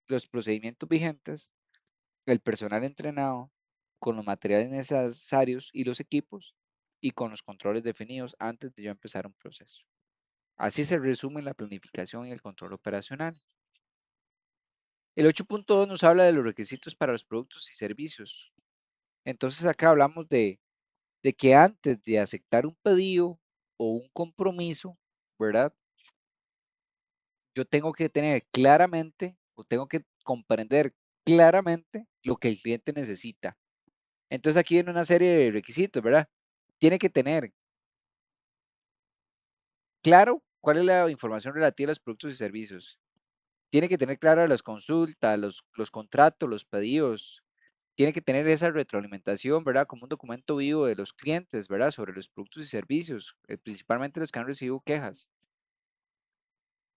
los procedimientos vigentes, el personal entrenado, con los materiales necesarios y los equipos, y con los controles definidos antes de yo empezar un proceso. Así se resume la planificación y el control operacional. El 8.2 nos habla de los requisitos para los productos y servicios. Entonces acá hablamos de que antes de aceptar un pedido o un compromiso, ¿verdad?, yo tengo que tener claramente o tengo que comprender claramente lo que el cliente necesita. Entonces aquí viene una serie de requisitos, ¿verdad? Tiene que tener claro cuál es la información relativa a los productos y servicios. Tiene que tener claras las consultas, los contratos, los pedidos. Tiene que tener esa retroalimentación, ¿verdad? Como un documento vivo de los clientes, ¿verdad? Sobre los productos y servicios, principalmente los que han recibido quejas.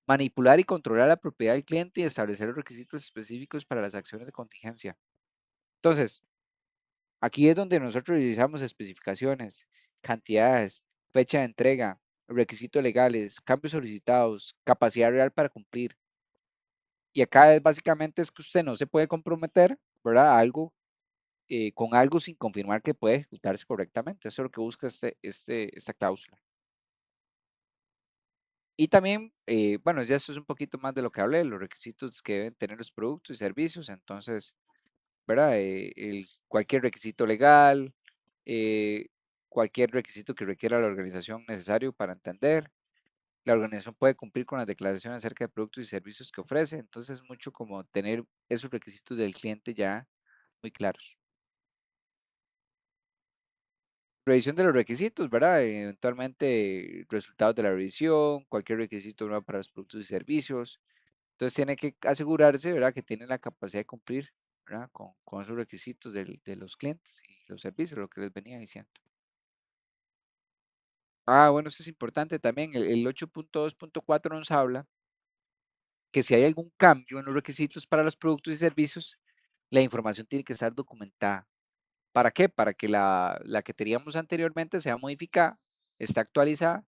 Manipular y controlar la propiedad del cliente y establecer los requisitos específicos para las acciones de contingencia. Entonces, aquí es donde nosotros revisamos especificaciones, cantidades, fecha de entrega, requisitos legales, cambios solicitados, capacidad real para cumplir. Y acá es básicamente es que usted no se puede comprometer, ¿verdad? A algo, con algo sin confirmar que puede ejecutarse correctamente. Eso es lo que busca esta cláusula. Y también, bueno, ya esto es un poquito más de lo que hablé, los requisitos que deben tener los productos y servicios. Entonces, ¿verdad? Cualquier requisito legal, eh, cualquier requisito que requiera la organización necesario para entender. La organización puede cumplir con las declaraciones acerca de productos y servicios que ofrece. Entonces, mucho como tener esos requisitos del cliente ya muy claros. Revisión de los requisitos, ¿verdad? Eventualmente, resultados de la revisión, cualquier requisito nuevo para los productos y servicios. Entonces, tiene que asegurarse, ¿verdad? Que tiene la capacidad de cumplir, ¿verdad? Con esos requisitos de los clientes y los servicios, lo que les venía diciendo. Ah, bueno, eso es importante también. El 8.2.4 nos habla que si hay algún cambio en los requisitos para los productos y servicios, la información tiene que estar documentada. ¿Para qué? Para que la que teníamos anteriormente sea modificada, esté actualizada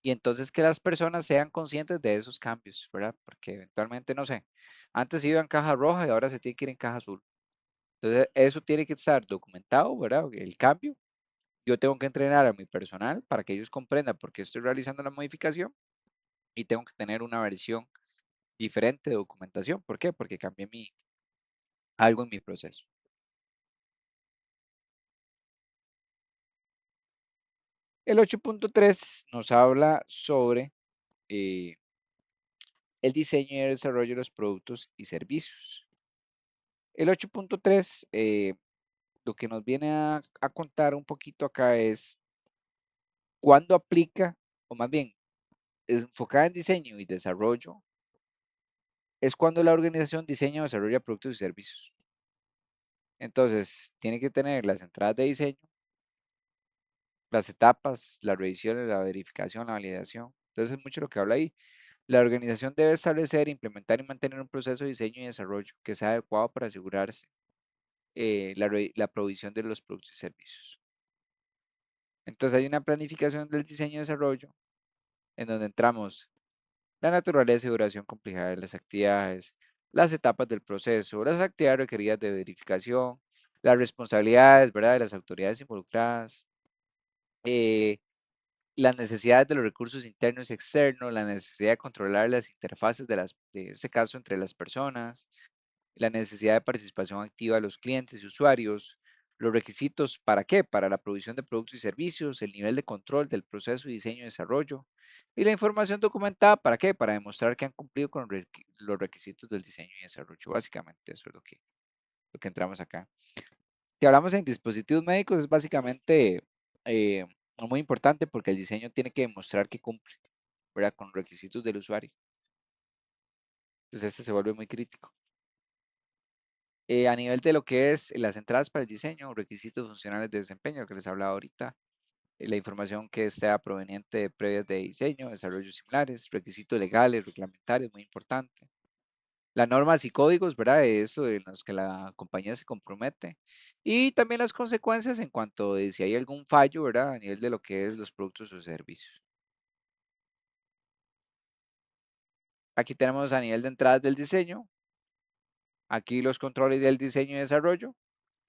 y entonces que las personas sean conscientes de esos cambios, ¿verdad? Porque eventualmente, no sé, antes iba en caja roja y ahora se tiene que ir en caja azul. Entonces, eso tiene que estar documentado, ¿verdad? El cambio. Yo tengo que entrenar a mi personal para que ellos comprendan por qué estoy realizando la modificación y tengo que tener una versión diferente de documentación. ¿Por qué? Porque cambié algo en mi proceso. El 8.3 nos habla sobre eh, el diseño y el desarrollo de los productos y servicios. El 8.3 lo que nos viene a contar un poquito acá es cuándo aplica, o más bien, enfocada en diseño y desarrollo, es cuando la organización diseña o desarrolla productos y servicios. Entonces, tiene que tener las entradas de diseño, las etapas, las revisiones, la verificación, la validación. Entonces, es mucho lo que habla ahí. La organización debe establecer, implementar y mantener un proceso de diseño y desarrollo que sea adecuado para asegurarse la provisión de los productos y servicios. Entonces, hay una planificación del diseño y desarrollo en donde entramos la naturaleza y duración complejidad de las actividades, las etapas del proceso, las actividades requeridas de verificación, las responsabilidades, ¿verdad?, de las autoridades involucradas, eh, las necesidades de los recursos internos y externos, la necesidad de controlar las interfaces de este caso entre las personas, la necesidad de participación activa de los clientes y usuarios, los requisitos para qué, para la provisión de productos y servicios, el nivel de control del proceso de diseño y desarrollo, y la información documentada para qué, para demostrar que han cumplido con los requisitos del diseño y desarrollo. Básicamente eso es lo que entramos acá. Si hablamos en dispositivos médicos, es básicamente eh, muy importante porque el diseño tiene que demostrar que cumple, ¿verdad?, con requisitos del usuario. Entonces este se vuelve muy crítico. A nivel de lo que es las entradas para el diseño, requisitos funcionales de desempeño, que les hablaba ahorita, la información que esté proveniente de previas de diseño, desarrollos similares, requisitos legales, reglamentarios, muy importante. Las normas y códigos, ¿verdad? Eso en los que la compañía se compromete. Y también las consecuencias en cuanto de si hay algún fallo, ¿verdad? A nivel de lo que es los productos o servicios. Aquí tenemos a nivel de entradas del diseño, aquí los controles del diseño y desarrollo,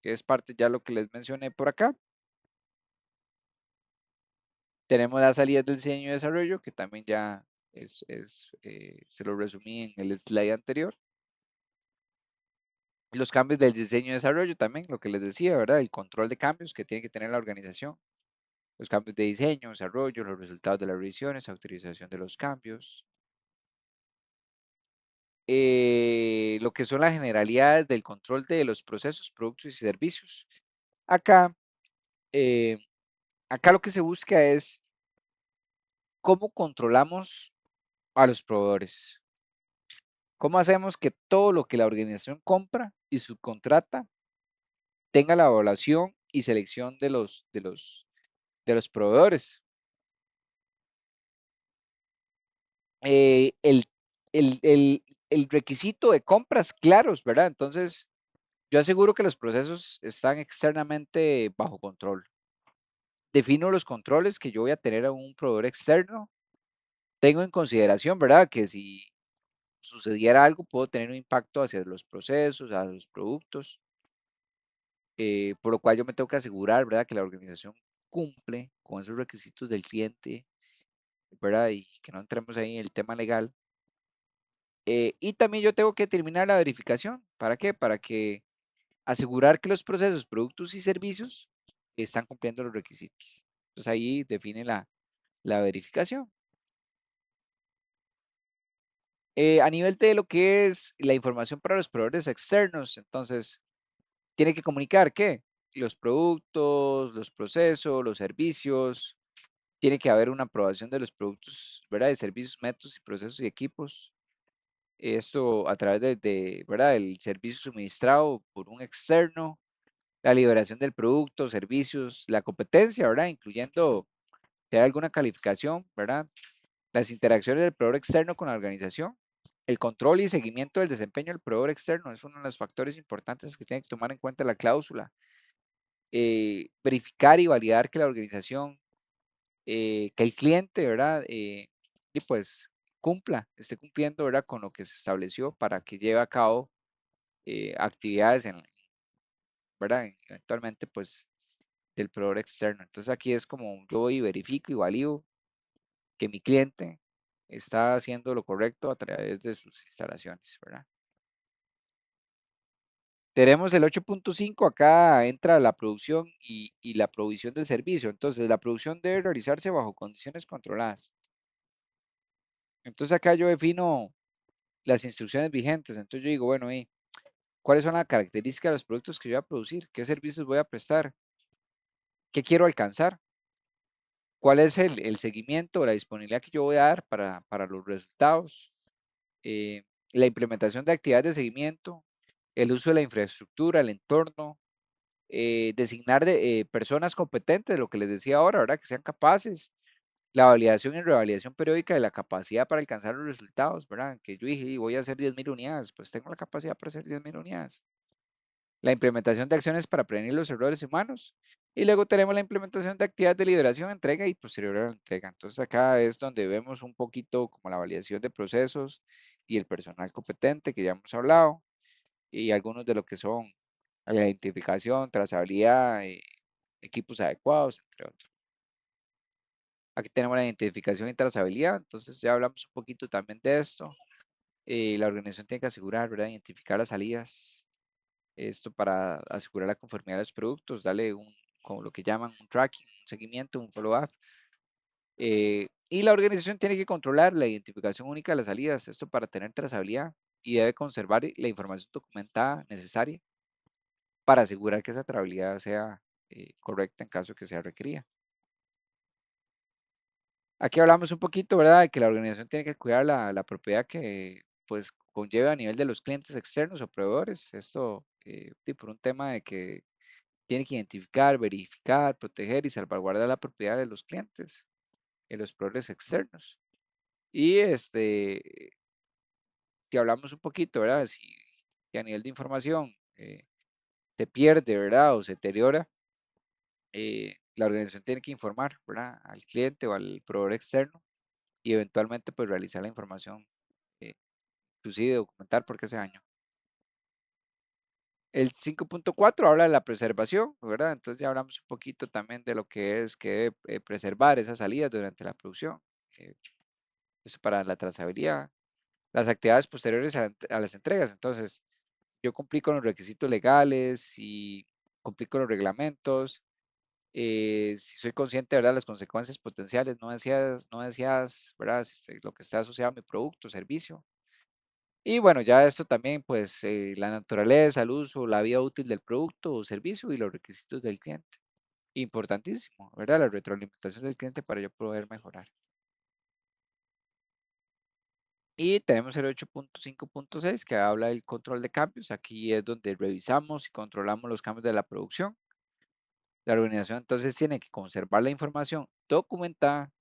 que es parte ya lo que les mencioné por acá. Tenemos las salidas del diseño y desarrollo, que también ya se lo resumí en el slide anterior. Los cambios del diseño y desarrollo también, lo que les decía, ¿verdad? El control de cambios que tiene que tener la organización. Los cambios de diseño, desarrollo, los resultados de las revisiones, autorización de los cambios. Lo que son las generalidades del control de los procesos, productos y servicios. Acá, eh, acá lo que se busca es cómo controlamos a los proveedores. ¿Cómo hacemos que todo lo que la organización compra y subcontrata tenga la evaluación y selección de los proveedores? El, el requisito de compras claros, ¿verdad? Entonces, yo aseguro que los procesos están externamente bajo control. Defino los controles que yo voy a tener a un proveedor externo. Tengo en consideración, ¿verdad? Que si sucediera algo, puedo tener un impacto hacia los procesos, a los productos, por lo cual yo me tengo que asegurar, ¿verdad? Que la organización cumple con esos requisitos del cliente, ¿verdad? Y que no entremos ahí en el tema legal. Y también yo tengo que terminar la verificación. ¿Para qué? Para que asegurar que los procesos, productos y servicios están cumpliendo los requisitos. Entonces ahí define la verificación. A nivel de lo que es la información para los proveedores externos, entonces tiene que comunicar que los productos, los procesos, los servicios, tiene que haber una aprobación de los productos, ¿verdad? De servicios, métodos y procesos y equipos. Esto a través ¿verdad? El servicio suministrado por un externo, la liberación del producto, servicios, la competencia, ¿verdad? Incluyendo si hay alguna calificación, ¿verdad? Las interacciones del proveedor externo con la organización, el control y seguimiento del desempeño del proveedor externo es uno de los factores importantes que tiene que tomar en cuenta la cláusula. Verificar y validar que la organización, que el cliente, ¿verdad? Y pues esté cumpliendo, ¿verdad? Con lo que se estableció para que lleve a cabo actividades, ¿verdad? Eventualmente, pues, del proveedor externo. Entonces aquí es como yo voy y verifico y valido que mi cliente está haciendo lo correcto a través de sus instalaciones, ¿verdad? Tenemos el 8.5, acá entra la producción y la provisión del servicio. Entonces, la producción debe realizarse bajo condiciones controladas. Entonces, acá yo defino las instrucciones vigentes. Entonces, yo digo, bueno, ¿cuáles son las características de los productos que yo voy a producir? ¿Qué servicios voy a prestar? ¿Qué quiero alcanzar? ¿Cuál es el seguimiento, la disponibilidad que yo voy a dar para los resultados? La implementación de actividades de seguimiento, el uso de la infraestructura, el entorno, designar personas competentes, lo que les decía ahora, ¿verdad? Que sean capaces, la validación y revalidación periódica de la capacidad para alcanzar los resultados, ¿verdad? Que yo dije, voy a hacer 10.000 unidades, pues tengo la capacidad para hacer 10.000 unidades. La implementación de acciones para prevenir los errores humanos. Y luego tenemos la implementación de actividades de liberación, entrega y posterior a la entrega. Entonces acá es donde vemos un poquito como la validación de procesos y el personal competente que ya hemos hablado y algunos de lo que son la identificación, trazabilidad, equipos adecuados, entre otros. Aquí tenemos la identificación y trazabilidad, entonces ya hablamos un poquito también de esto. La organización tiene que asegurar, ¿verdad? Identificar las salidas, esto para asegurar la conformidad de los productos, darle como lo que llaman un tracking, un seguimiento, un follow-up. Y la organización tiene que controlar la identificación única de las salidas, esto para tener trazabilidad y debe conservar la información documentada necesaria para asegurar que esa trazabilidad sea correcta en caso que sea requerida. Aquí hablamos un poquito, ¿verdad?, de que la organización tiene que cuidar la propiedad que pues conlleva a nivel de los clientes externos o proveedores. Esto y por un tema de que tiene que identificar, verificar, proteger y salvaguardar la propiedad de los clientes, de los proveedores externos. Y si hablamos un poquito, ¿verdad? Si a nivel de información se pierde, ¿verdad? O se deteriora, la organización tiene que informar, ¿verdad? Al cliente o al proveedor externo y eventualmente pues realizar la información, eh, inclusive documentar por qué se dañó. El 5.4 habla de la preservación, ¿verdad? Entonces ya hablamos un poquito también de lo que es que debe preservar esas salidas durante la producción. eh, Eso para la trazabilidad. Las actividades posteriores a las entregas. Entonces, yo cumplí con los requisitos legales y cumplí con los reglamentos. Si soy consciente, ¿verdad?, de las consecuencias potenciales no deseadas, ¿verdad?, lo que está asociado a mi producto o servicio. Y bueno, ya esto también, pues, la naturaleza, el uso, la vida útil del producto o servicio y los requisitos del cliente. Importantísimo, ¿verdad? La retroalimentación del cliente para yo poder mejorar. Y tenemos el 8.5.6 que habla del control de cambios. Aquí es donde revisamos y controlamos los cambios de la producción. La organización entonces tiene que conservar la información documentada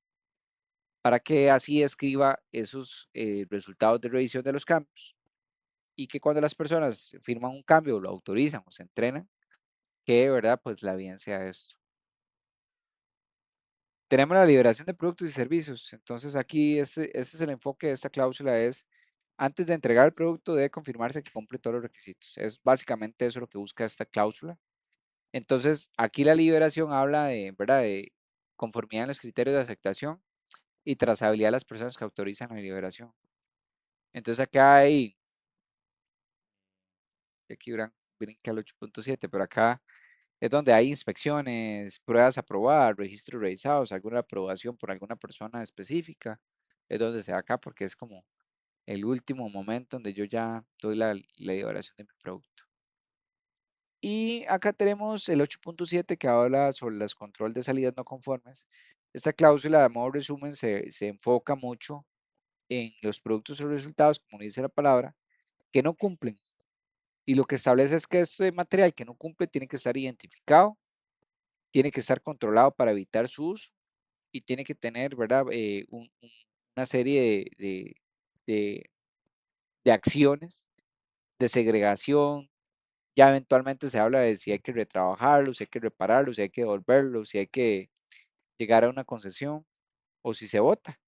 para que así escriba esos resultados de revisión de los cambios y que cuando las personas firman un cambio, lo autorizan o se entrenan, que de verdad pues la evidencia esto. Tenemos la liberación de productos y servicios. Entonces aquí este es el enfoque de esta cláusula es antes de entregar el producto debe confirmarse que cumple todos los requisitos. Es básicamente eso lo que busca esta cláusula. Entonces aquí la liberación habla de, ¿verdad? De conformidad en los criterios de aceptación y trazabilidad de las personas que autorizan la liberación. Entonces acá hay, aquí brinca el 8.7, pero acá es donde hay inspecciones, pruebas aprobadas, registros revisados, alguna aprobación por alguna persona específica. Es donde se da acá porque es como el último momento donde yo ya doy la liberación de mi producto. Y acá tenemos el 8.7 que habla sobre los control de salidas no conformes. Esta cláusula, de modo resumen, se enfoca mucho en los productos o resultados, como dice la palabra, que no cumplen. Y lo que establece es que este material que no cumple tiene que estar identificado, tiene que estar controlado para evitar su uso y tiene que tener, ¿verdad? Una serie de, de acciones de segregación. Ya eventualmente se habla de si hay que retrabajarlo, si hay que repararlo, si hay que devolverlo, si hay que llegar a una concesión o si se vota,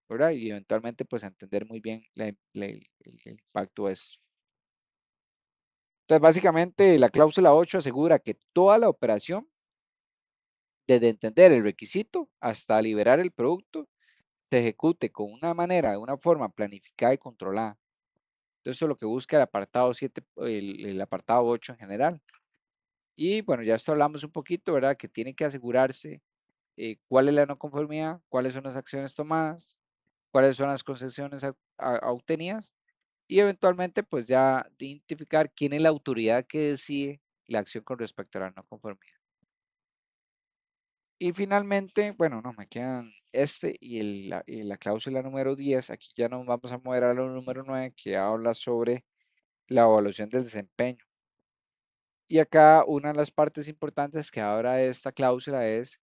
¿verdad? Y eventualmente pues entender muy bien el impacto de esto. Entonces básicamente la cláusula 8 asegura que toda la operación, desde entender el requisito hasta liberar el producto, se ejecute con una manera, de una forma planificada y controlada. Entonces eso es lo que busca el apartado 7, el apartado 8 en general. Y bueno, ya esto hablamos un poquito, ¿verdad? Que tiene que asegurarse cuál es la no conformidad, cuáles son las acciones tomadas, cuáles son las concesiones obtenidas y eventualmente pues ya identificar quién es la autoridad que decide la acción con respecto a la no conformidad. Y finalmente, bueno, no, me quedan este y la cláusula número 10. Aquí ya nos vamos a mover a la número 9 que habla sobre la evaluación del desempeño. Y acá una de las partes importantes que ahora esta cláusula es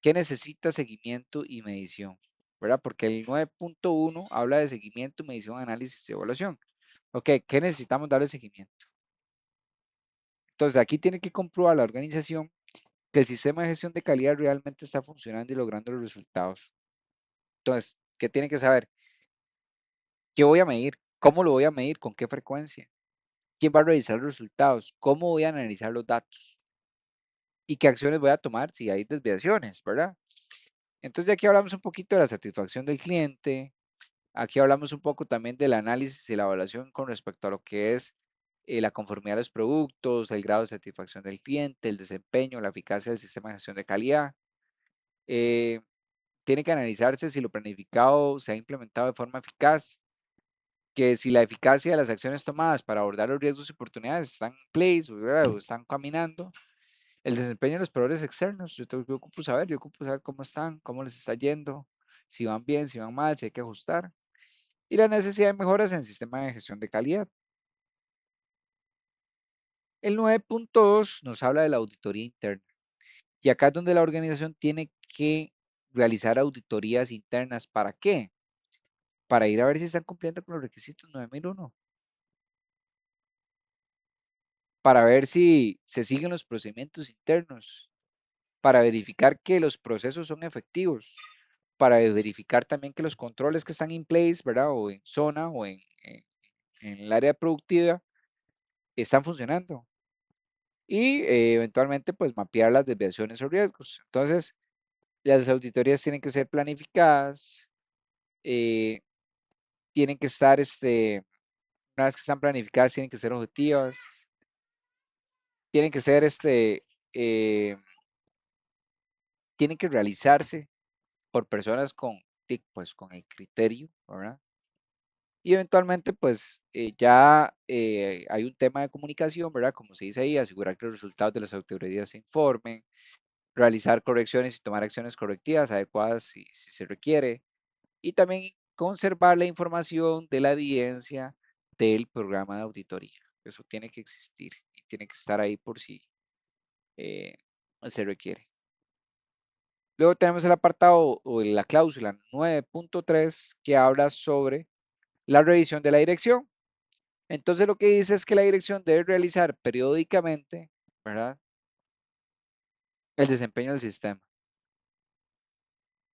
que necesita seguimiento y medición, ¿verdad? Porque el 9.1 habla de seguimiento, medición, análisis y evaluación. Ok, ¿qué necesitamos darle seguimiento? Entonces aquí tiene que comprobar la organización que el sistema de gestión de calidad realmente está funcionando y logrando los resultados. Entonces, ¿qué tiene que saber? ¿Qué voy a medir? ¿Cómo lo voy a medir? ¿Con qué frecuencia? ¿Quién va a revisar los resultados? ¿Cómo voy a analizar los datos? ¿Y qué acciones voy a tomar si hay desviaciones, verdad? Entonces, ya aquí hablamos un poquito de la satisfacción del cliente. Aquí hablamos un poco también del análisis y la evaluación con respecto a lo que es la conformidad de los productos, el grado de satisfacción del cliente, el desempeño, la eficacia del sistema de gestión de calidad. Eh, Tiene que analizarse si lo planificado se ha implementado de forma eficaz, que si la eficacia de las acciones tomadas para abordar los riesgos y oportunidades están en place o están caminando. El desempeño de los proveedores externos, yo ocupo saber cómo están, cómo les está yendo, si van bien, si van mal, si hay que ajustar. Y la necesidad de mejoras en el sistema de gestión de calidad. El 9.2 nos habla de la auditoría interna. Y acá es donde la organización tiene que realizar auditorías internas. ¿Para qué? Para ir a ver si están cumpliendo con los requisitos 9001. Para ver si se siguen los procedimientos internos. Para verificar que los procesos son efectivos. Para verificar también que los controles que están en place, ¿verdad? O en zona o en el área productiva están funcionando. Y eventualmente pues mapear las desviaciones o riesgos. Entonces, las auditorías tienen que ser planificadas, eh, tienen que estar, una vez que están planificadas, tienen que ser objetivas, tienen que ser, eh, tienen que realizarse por personas pues, con el criterio, ¿verdad? Y eventualmente, pues ya hay un tema de comunicación, ¿verdad? Como se dice ahí, asegurar que los resultados de las auditorías se informen, realizar correcciones y tomar acciones correctivas adecuadas si se requiere. Y también conservar la información de la evidencia del programa de auditoría. Eso tiene que existir y tiene que estar ahí por si eh, se requiere. Luego tenemos el apartado o la cláusula 9.3 que habla sobre la revisión de la dirección. Entonces lo que dice es que la dirección debe realizar periódicamente, ¿verdad? El desempeño del sistema,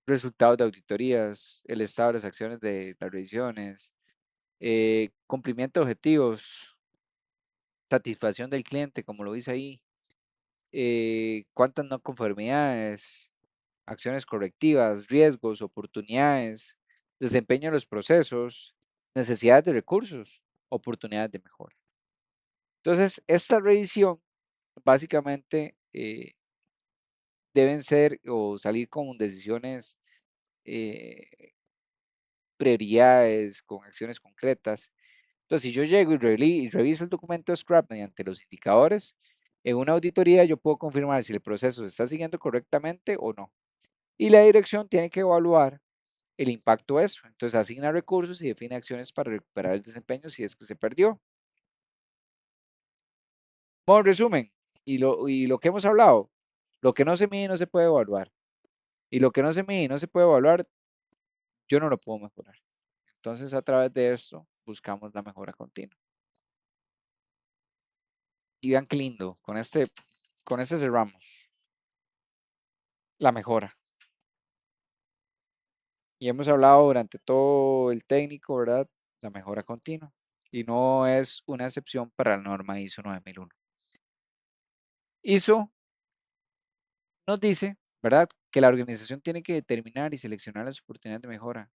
resultados de auditorías, el estado de las acciones de las revisiones, cumplimiento de objetivos, satisfacción del cliente, como lo dice ahí, cuántas no conformidades, acciones correctivas, riesgos, oportunidades, desempeño de los procesos, necesidades de recursos, oportunidades de mejora. Entonces, esta revisión básicamente deben ser o salir con decisiones, eh, prioridades, con acciones concretas. Entonces, si yo llego y reviso el documento Scrap mediante los indicadores, en una auditoría yo puedo confirmar si el proceso se está siguiendo correctamente o no. Y la dirección tiene que evaluar el impacto de eso. Entonces, asigna recursos y define acciones para recuperar el desempeño si es que se perdió. Bueno, resumen, y lo que hemos hablado, lo que no se mide no se puede evaluar. Y lo que no se mide y no se puede evaluar, yo no lo puedo mejorar. Entonces, a través de esto, buscamos la mejora continua. Y vean qué lindo, con este cerramos la mejora. Y hemos hablado durante todo el técnico, ¿verdad? La mejora continua. Y no es una excepción para la norma ISO 9001. ISO nos dice, ¿verdad? Que la organización tiene que determinar y seleccionar las oportunidades de mejora.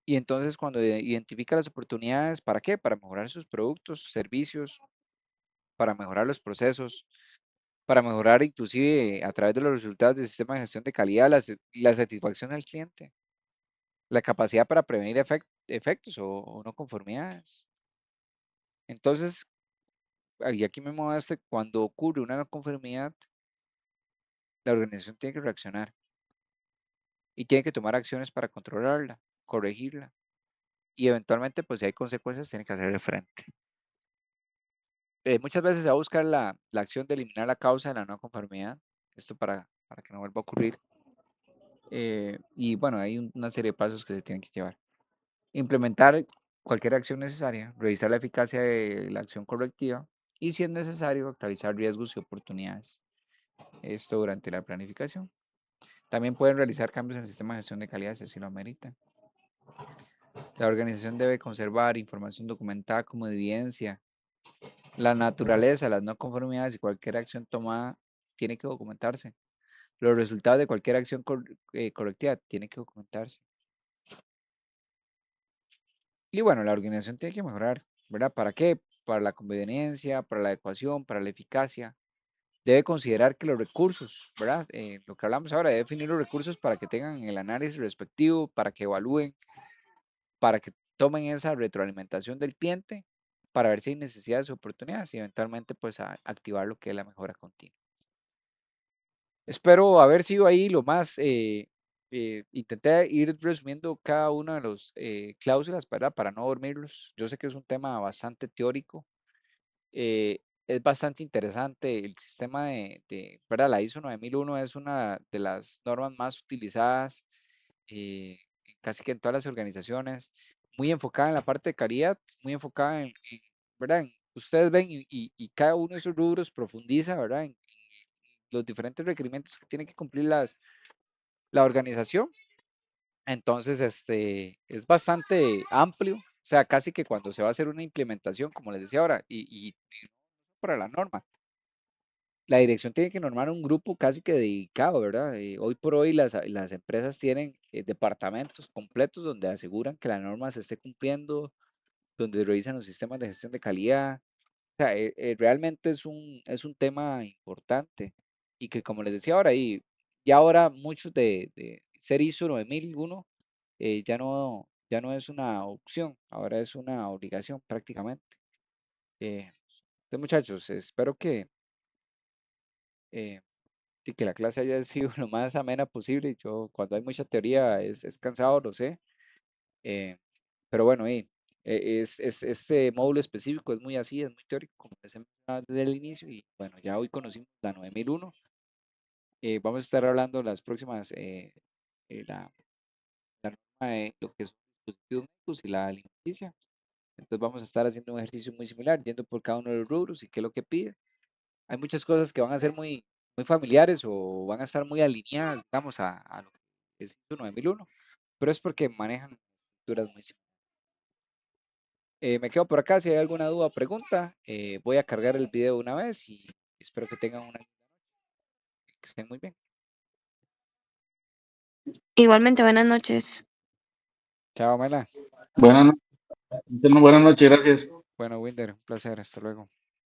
Y entonces cuando identifica las oportunidades, ¿para qué? Para mejorar sus productos, servicios, para mejorar los procesos, para mejorar inclusive a través de los resultados del sistema de gestión de calidad, la satisfacción del cliente, la capacidad para prevenir efectos o no conformidades. Entonces, y aquí me muestra cuando ocurre una no conformidad, la organización tiene que reaccionar y tiene que tomar acciones para controlarla, corregirla y eventualmente, pues si hay consecuencias, tiene que hacerle frente. Muchas veces se va a buscar la acción de eliminar la causa de la no conformidad, esto para que no vuelva a ocurrir. Y bueno, hay una serie de pasos que se tienen que llevar. Implementar cualquier acción necesaria, revisar la eficacia de la acción correctiva y si es necesario actualizar riesgos y oportunidades. Esto durante la planificación. También pueden realizar cambios en el sistema de gestión de calidad si así lo ameritan. La organización debe conservar información documentada como evidencia. La naturaleza, las no conformidades y cualquier acción tomada tiene que documentarse. Los resultados de cualquier acción correctiva tienen que documentarse. Y bueno, la organización tiene que mejorar, ¿verdad? ¿Para qué? Para la conveniencia, para la adecuación, para la eficacia. Debe considerar que los recursos, ¿verdad? Lo que hablamos ahora, debe definir los recursos para que tengan el análisis respectivo, para que evalúen, para que tomen esa retroalimentación del cliente, para ver si hay necesidades o oportunidades y eventualmente pues activar lo que es la mejora continua. Espero haber sido ahí lo más, intenté ir resumiendo cada una de las cláusulas para no dormirlos. Yo sé que es un tema bastante teórico, es bastante interesante. El sistema ¿verdad? La ISO 9001 es una de las normas más utilizadas casi que en todas las organizaciones, muy enfocada en la parte de calidad, muy enfocada ¿verdad? Ustedes ven y cada uno de esos rubros profundiza, ¿verdad? En los diferentes requerimientos que tiene que cumplir la organización. Entonces, es bastante amplio, o sea, casi que cuando se va a hacer una implementación, como les decía ahora, y para la norma, la dirección tiene que normar un grupo casi que dedicado, ¿verdad? Hoy por hoy las empresas tienen departamentos completos donde aseguran que la norma se esté cumpliendo, donde revisan los sistemas de gestión de calidad. O sea, realmente es un tema importante y que como les decía ahora, y ya ahora muchos de ser ISO 9001 ya no es una opción, ahora es una obligación prácticamente. Entonces, muchachos, espero que eh, y que la clase haya sido lo más amena posible. Yo, cuando hay mucha teoría, es cansado, lo sé. eh, pero bueno, este módulo específico es muy así, es muy teórico, como les he mencionado desde el inicio. Y bueno, ya hoy conocimos la 9001. Vamos a estar hablando las próximas, la norma de lo que son dispositivos médicos y la alimenticia. Entonces vamos a estar haciendo un ejercicio muy similar, yendo por cada uno de los rubros y qué es lo que pide. Hay muchas cosas que van a ser muy familiares o van a estar muy alineadas, digamos, a lo que es ISO 9001, pero es porque manejan estructuras muy similares. Me quedo por acá, si hay alguna duda o pregunta, voy a cargar el video una vez y espero que tengan que estén muy bien. Igualmente, buenas noches. Chao, Mela. Buenas noches, gracias. Bueno, Winder, un placer, hasta luego.